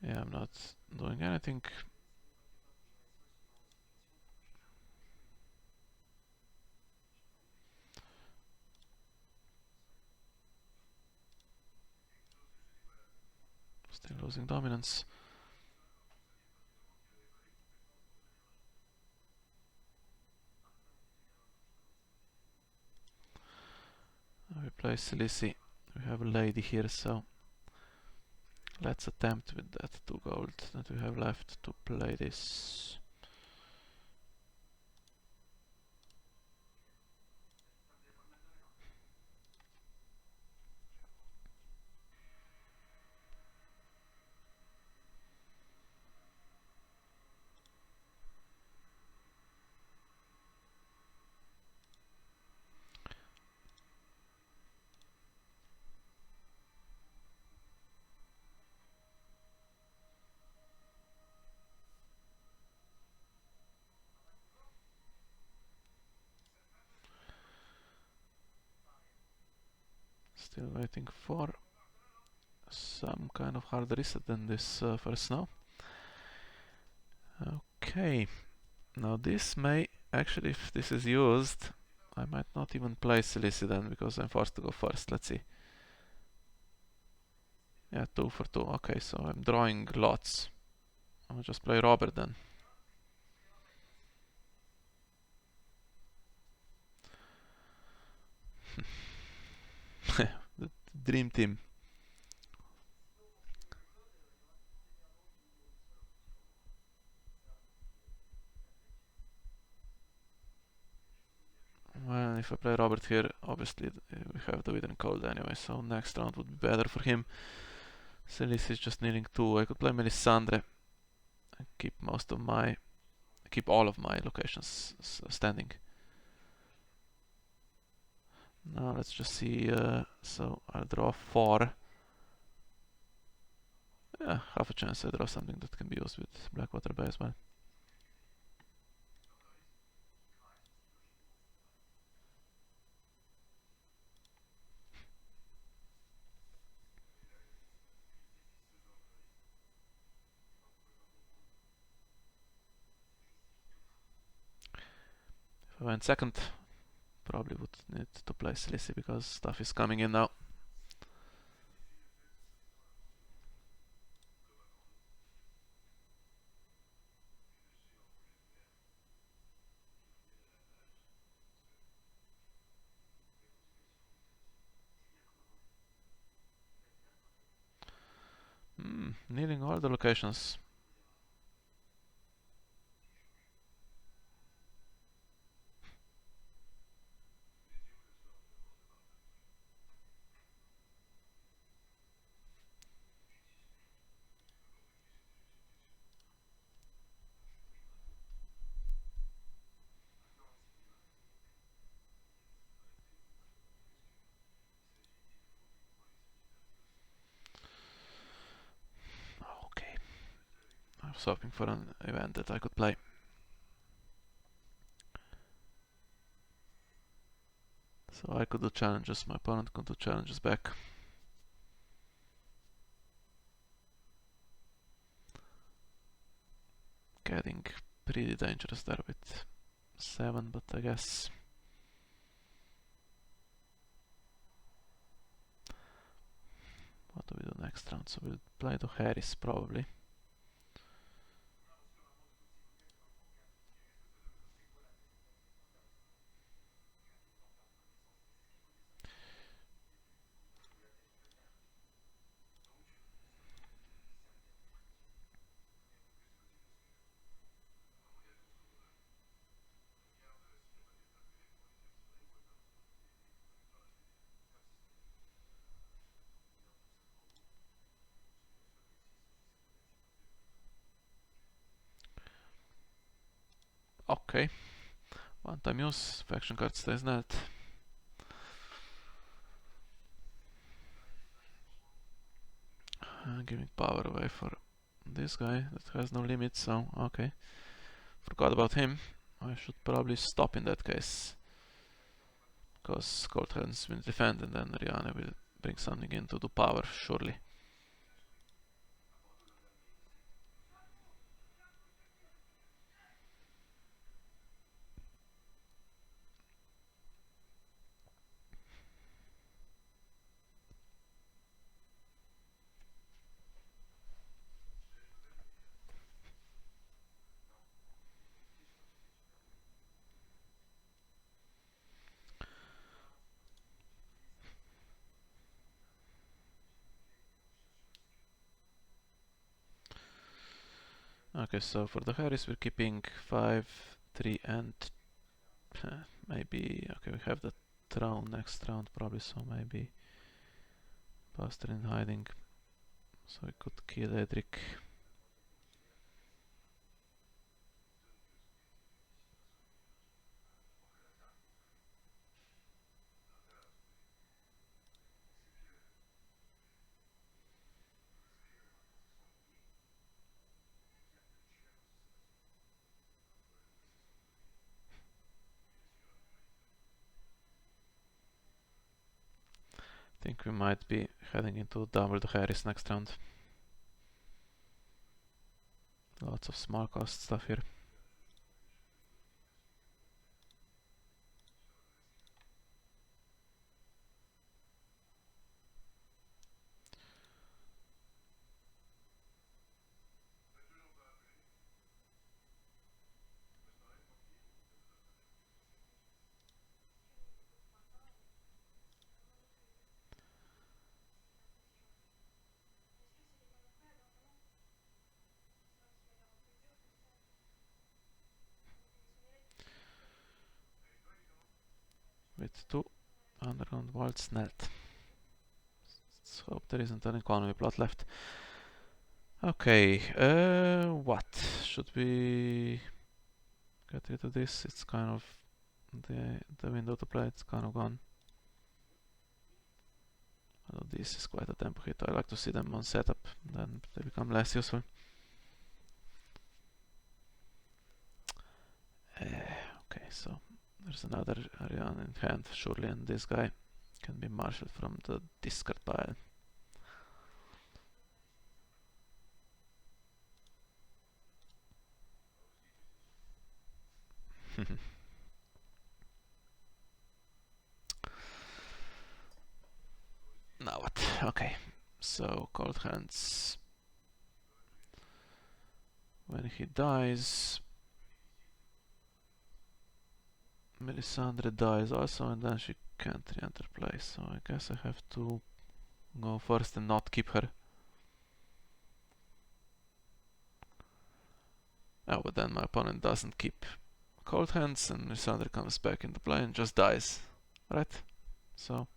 Yeah, I'm not doing anything. Still losing dominance. We play Silisi. We have a lady here, so let's attempt with that 2 gold that we have left to play this. Still waiting for some kind of hard reset than this first snow. Okay, now this may, actually if this is used, I might not even play Silisi then because I'm forced to go first. Let's see. Yeah, 2 for 2. Okay, so I'm drawing lots. I'll just play Robert then. The dream team. Well, if I play Robert here, obviously we have the Withering Cold anyway, so next round would be better for him. Celis is just needing 2. I could play Melisandre and keep all of my locations standing. Now let's just see, so I'll draw 4. Yeah, half a chance I draw something that can be used with Blackwater Bay as well. If I went second, probably would need to play Silisi because stuff is coming in now. Needing all the locations. Okay. I was hoping for an event that I could play. So I could do challenges, my opponent could do challenges back. Getting pretty dangerous there with 7, but I guess what do we do next round? So we'll play to Harris probably. Okay. One time use, faction card stays net. Giving power away for this guy that has no limit, so okay. Forgot about him. I should probably stop in that case. Because Cold Hands will defend and then Rihanna will bring something in to do power, surely. Okay, so for the Harris we're keeping 5, 3 and maybe, okay, we have the throne next round probably, so maybe Buster in hiding, so we could kill Edric. I think we might be heading into double the Harris next round. Lots of small cost stuff here. With 2 underground vaults net. Let's hope there isn't an economy plot left. Okay, what? Should we get rid of this? It's kind of the window to play, it's kind of gone. Although this is quite a tempo hit, I like to see them on setup, then they become less useful. Okay, so there's another Ariane in hand, surely, and this guy can be marshaled from the discard pile. Now what? Okay, so Cold Hands. When he dies, Melisandre dies also, and then she can't re-enter play, so I guess I have to go first and not keep her. Oh, but then my opponent doesn't keep cold hands and Lysandre comes back into play and just dies. Right? So,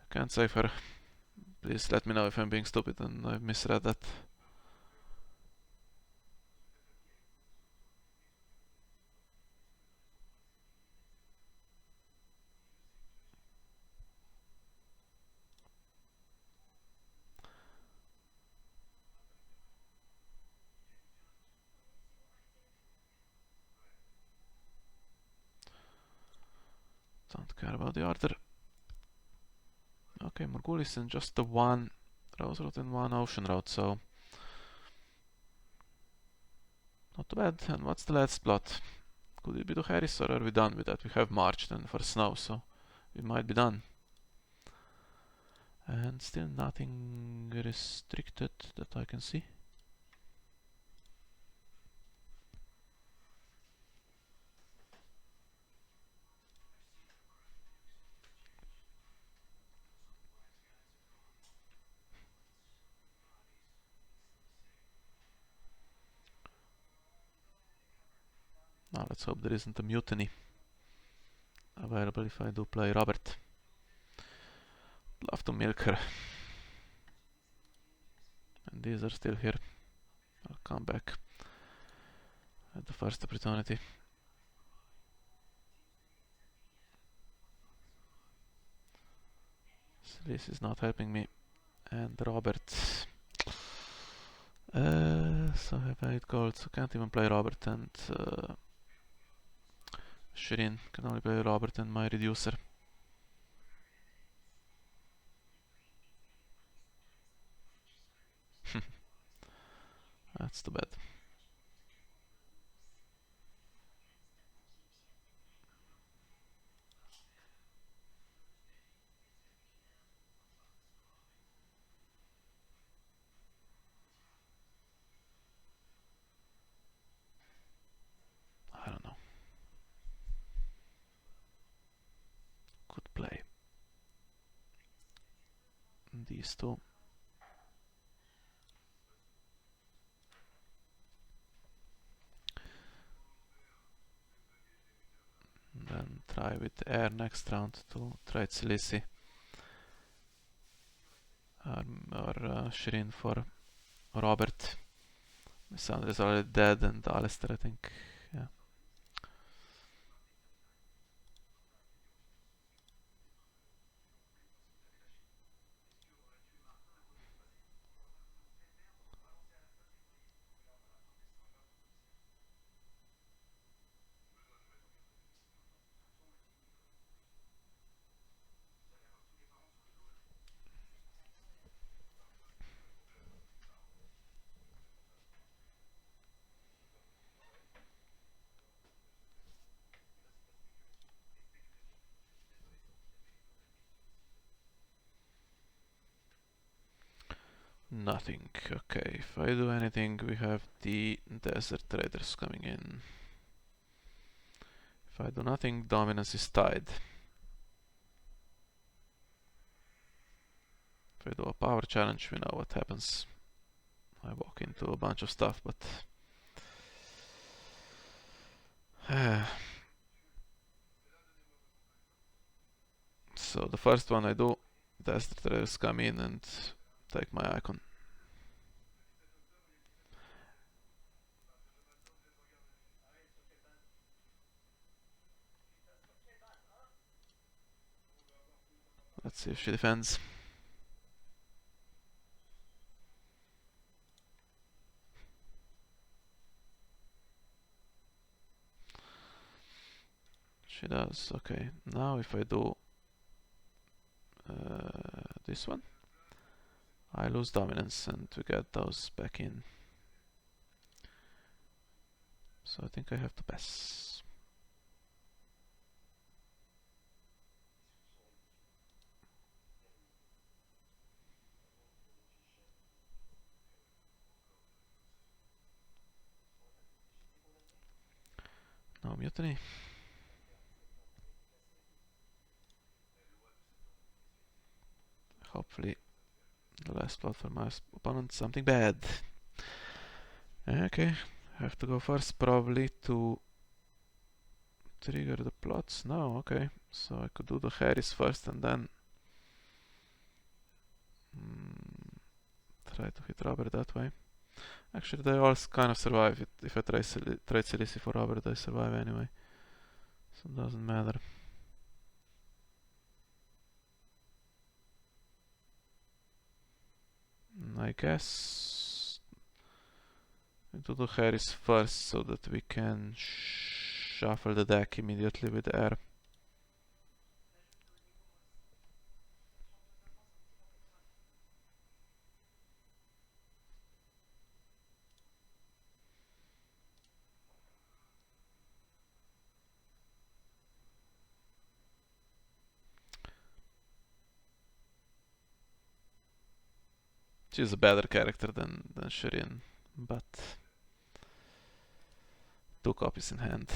I can't save her. Please let me know if I'm being stupid and I've misread that. Don't care about the order. Okay, Morghulis and just the one Rose Road and one Ocean Road, so not too bad. And what's the last plot? Could it be to Harris or are we done with that? We have March then for snow, so we might be done. And still nothing restricted that I can see. Now let's hope there isn't a mutiny available if I do play Robert. Love to milk her. And these are still here. I'll come back at the first opportunity. So this is not helping me. And Robert. So I have 8 gold, so can't even play Robert and Shirin. Can only play Robert and my reducer. That's too bad. I don't know. Could play these two. And then try with air next round to trade Silisi. Or Shirin for Robert. Lysandre is already dead and Alistair, I think. Yeah. Nothing. Okay, if I do anything, we have the desert traders coming in. If I do nothing, dominance is tied. If I do a power challenge, we know what happens. I walk into a bunch of stuff, but so the first one I do, desert traders come in and take my icon. Let's see if she defends. She does. Okay, now if I do this one, I lose dominance and we get those back in. So I think I have to pass. No mutiny. Hopefully the last plot for my opponent something bad. Okay, have to go first probably to trigger the plots. No, okay. So I could do the Harris first and then try to hit Robert that way. Actually, they all kind of survive. If I trade Silisi for Robert, they survive anyway. So it doesn't matter. I guess we do the Harris first so that we can shuffle the deck immediately with air. She's a better character than Shireen, but 2 copies in hand.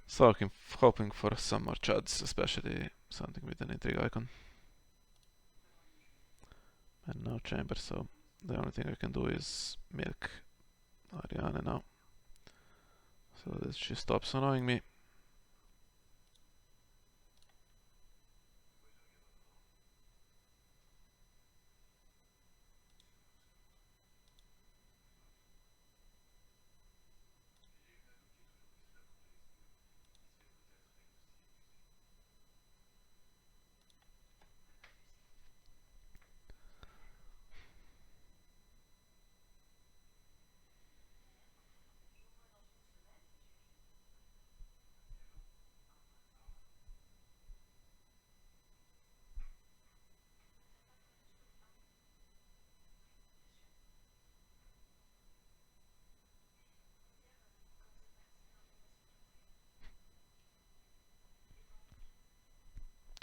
So hoping for some more chuds, especially something with an intrigue icon. And no chamber, so the only thing I can do is milk Ariane now. So that she stops annoying me.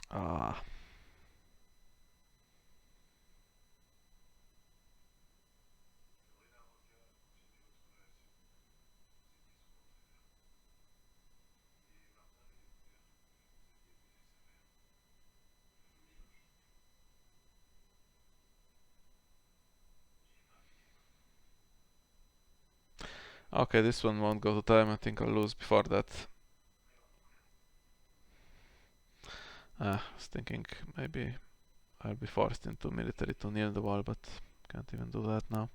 Ah. Okay, this one won't go to time. I think I'll lose before that. I was thinking maybe I'll be forced into military to kneel the wall, but can't even do that now.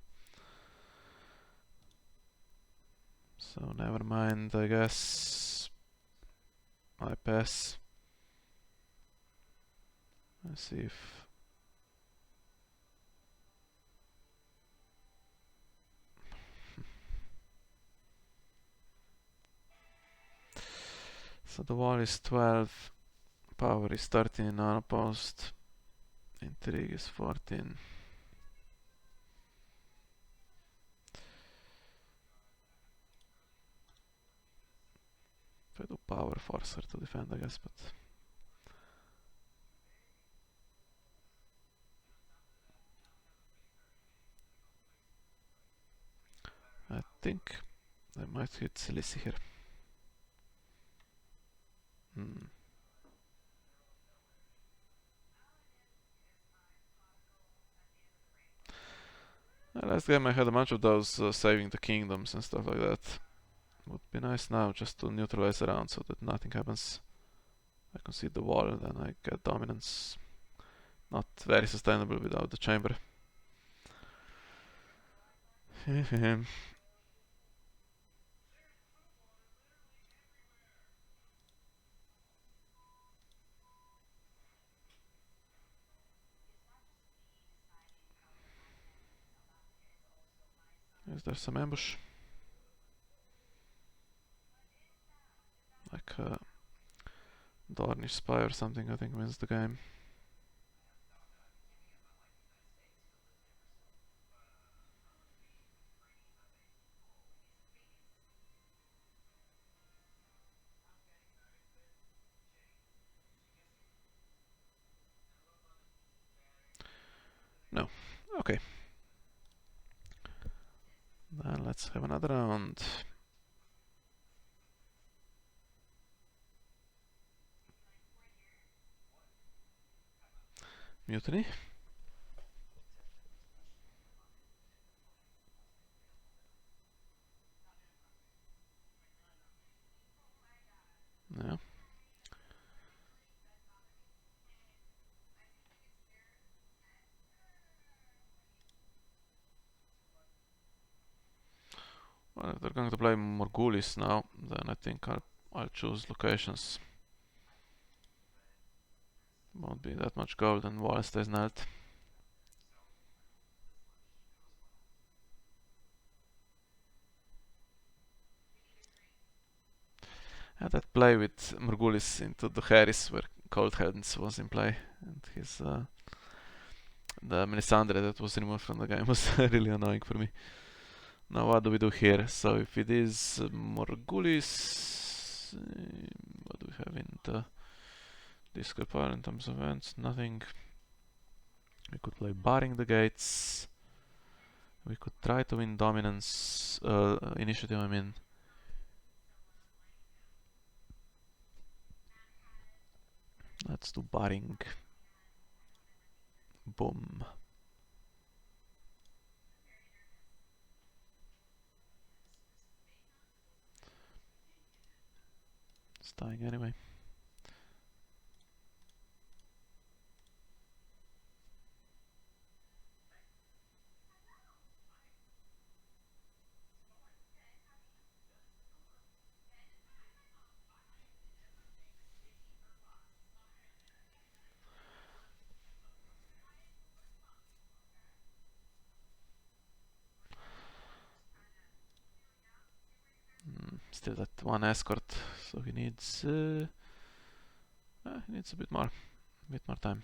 So never mind, I guess. I pass. Let's see if... So the wall is 12, power is 13 unopposed, intrigue is 14. If I do power, force her to defend, I guess, but... I think I might hit Silisi here. Last game I had a bunch of those saving the kingdoms and stuff like that. Would be nice now just to neutralize around so that nothing happens. I concede the wall, then I get dominance. Not very sustainable without the chamber. Is there some ambush? Like a Dornish spy or something, I think wins the game. No. Okay. Then let's have another round. Mutiny. Yeah. Well, if they're going to play Morgulis now, then I think I'll choose locations. Won't be that much gold and wall stays knelt. And that play with Morgulis into the Harris where Cold Hands was in play, and his the Melisandre that was removed from the game was really annoying for me. Now what do we do here? So if it is Morgulis, what do we have in the discard pile in terms of events? Nothing. We could play barring the gates. We could try to win dominance, initiative I mean. Let's do barring. Boom. It's dying anyway. Still that one escort, so he needs a bit more time.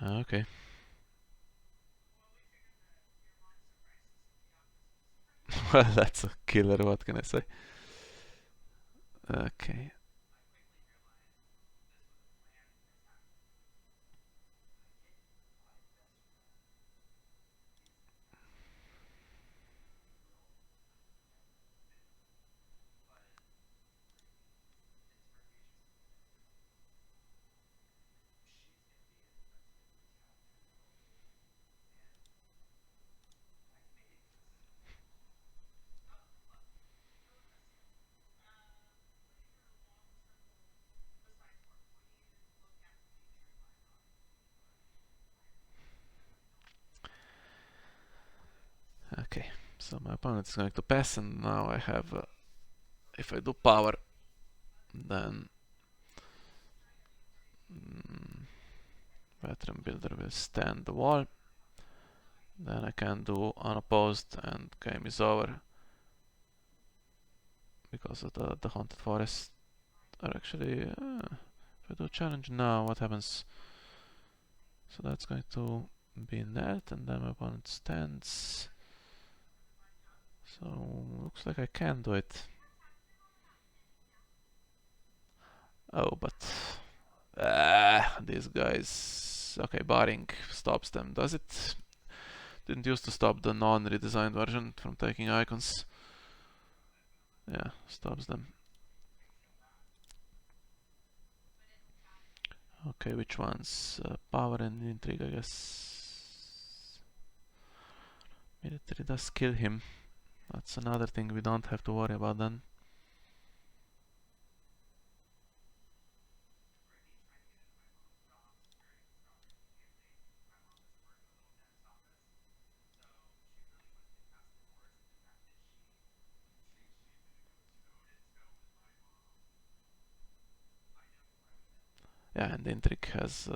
Okay. Well, that's a killer, what can I say? Okay. Okay. So my opponent is going to pass, and now I have, if I do power, then veteran builder will stand the wall. Then I can do unopposed, and game is over because of the haunted forest. Or actually, if I do challenge now, what happens? So that's going to be net, and then my opponent stands. So looks like I can do it. Oh, but these guys. Okay, barring stops them. Does it? Didn't used to stop the non-redesigned version from taking icons. Yeah, stops them. Okay, which ones? Power and intrigue, I guess. Military does kill him. That's another thing we don't have to worry about then. Yeah, and the intrigue has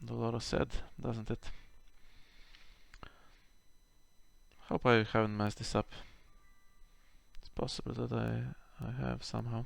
Dolores said, doesn't it? Hope I haven't messed this up. It's possible that I have somehow.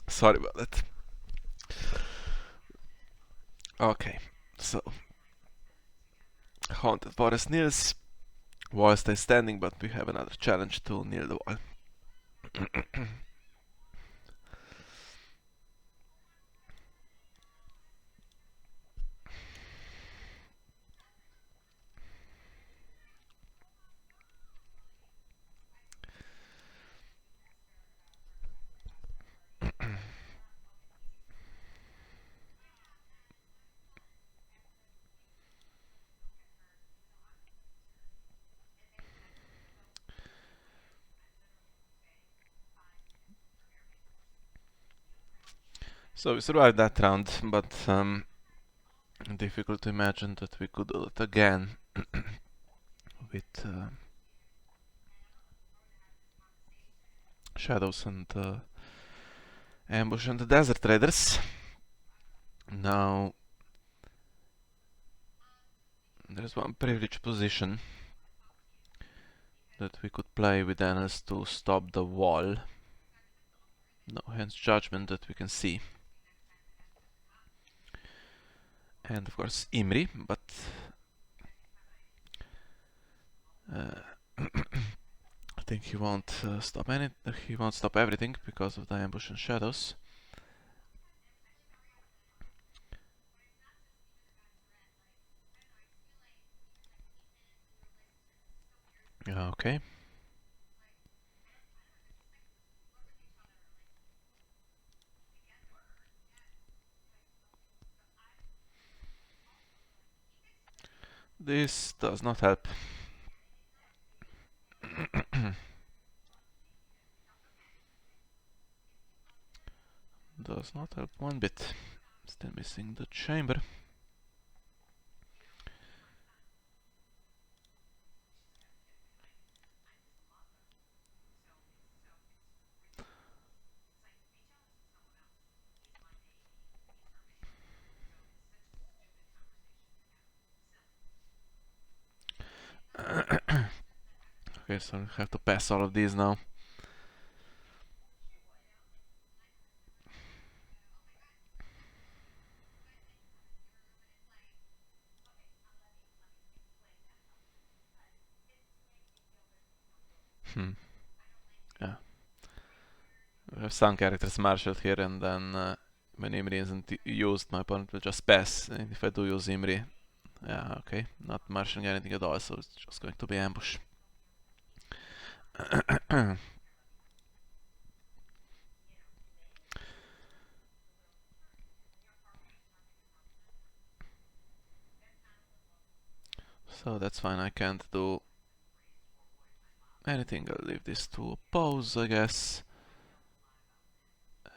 Sorry about that. Okay, so Haunted Forest Nils. Wall stays standing, but we have another challenge to kneel the wall. So we survived that round, but difficult to imagine that we could do it again with shadows and ambush and the desert raiders. Now there's one privileged position that we could play with Annals to stop the wall. No hands judgment that we can see. And of course Imri, but I think he won't stop he won't stop everything because of the ambush and shadows. Okay. This does not help. Does not help one bit. Still missing the chamber. Okay, so we have to pass all of these now. Yeah. We have some characters marshaled here, and then when Imri isn't used, my opponent will just pass. And if I do use Imri, yeah, okay, not marshalling anything at all, so it's just going to be ambush. So that's fine, I can't do anything. I'll leave this to oppose, I guess.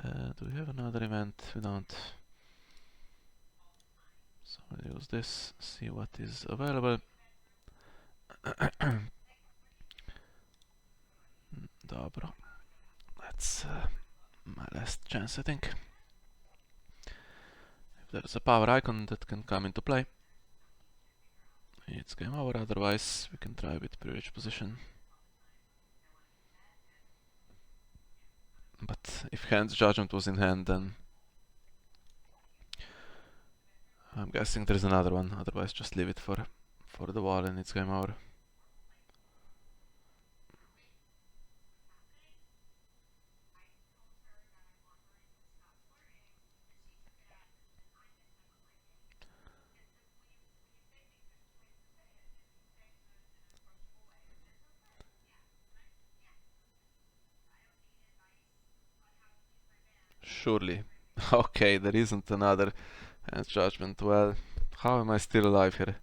Do we have another event? We don't. So I'll use this, see what is available. Dobro. That's my last chance, I think. If there's a power icon that can come into play, it's game over. Otherwise, we can try with privileged position. But if Hand's Judgment was in hand, then I'm guessing there's another one. Otherwise, just leave it for the wall and it's game over. Surely. Okay, there isn't another Hand's Judgment. Well, how am I still alive here?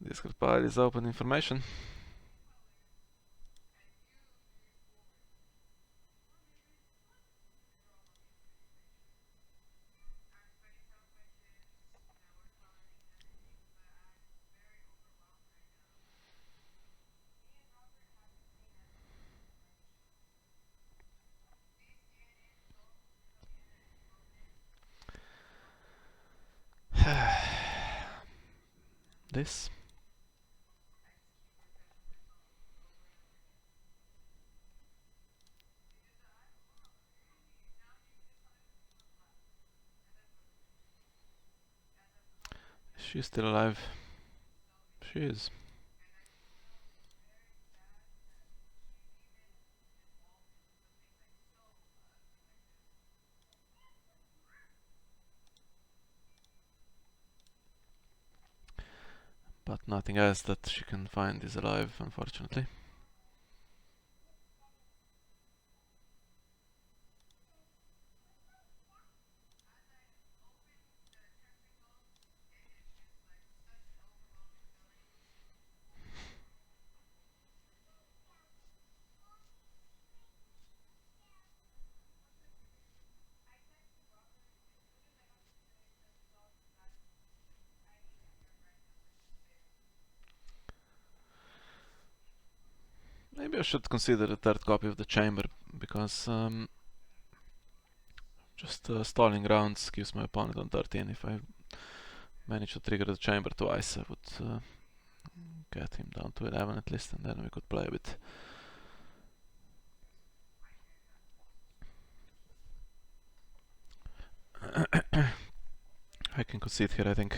Discard pile is open information. This. She's still alive. She is. But nothing else that she can find is alive, unfortunately. Maybe I should consider a third copy of the chamber, because just stalling rounds gives my opponent on 13. If I manage to trigger the chamber twice, I would get him down to 11 at least, and then we could play a bit. I can concede here, I think.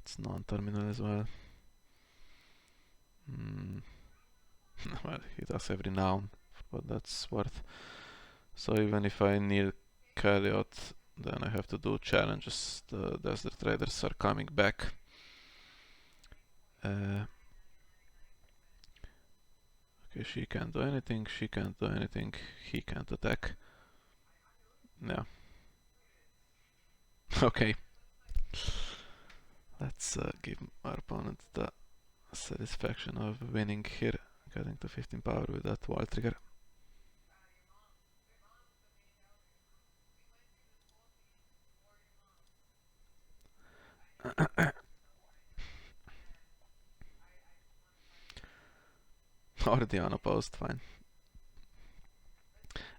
It's non-terminal as well. Well, he does have renown, for what that's worth. So even if I need Carriot, then I have to do challenges. The Desert Raiders are coming back. Okay, she can't do anything, she can't do anything, he can't attack. Yeah. Okay. Let's give our opponent the satisfaction of winning here, getting to 15 power with that wall trigger. Already unopposed, fine.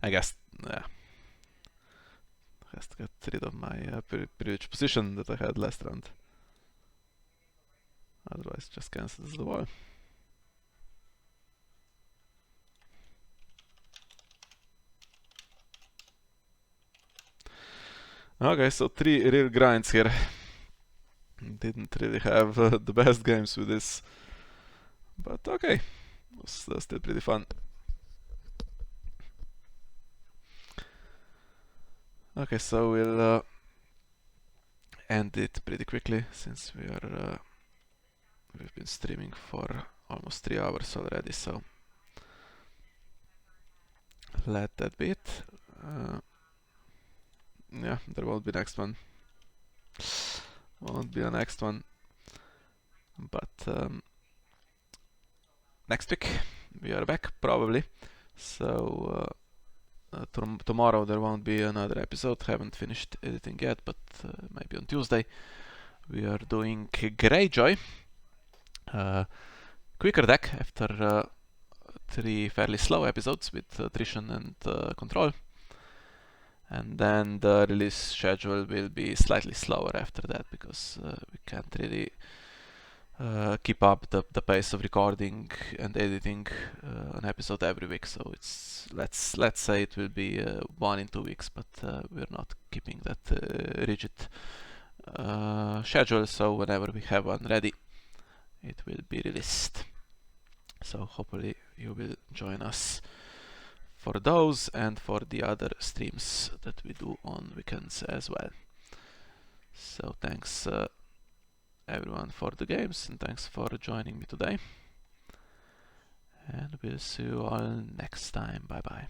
I guess, yeah. Has to get rid of my privileged position that I had last round. Otherwise, just cancels the wall. Okay, so 3 real grinds here. Didn't really have the best games with this, but okay, it was still pretty fun. Okay, so we'll end it pretty quickly, since we've been streaming for almost 3 hours already, so let that be it. Yeah, there won't be next one. Won't be a next one, but next week we are back, probably. So tomorrow there won't be another episode. Haven't finished editing yet, but maybe on Tuesday we are doing Greyjoy. Quicker deck after 3 fairly slow episodes with attrition and control. And then the release schedule will be slightly slower after that, because we can't really keep up the pace of recording and editing an episode every week. So it's let's say it will be 1 in 2 weeks, but we're not keeping that rigid schedule. So whenever we have one ready, it will be released. So hopefully you will join us for those and for the other streams that we do on weekends as well. So thanks everyone for the games, and thanks for joining me today. And we'll see you all next time. Bye bye.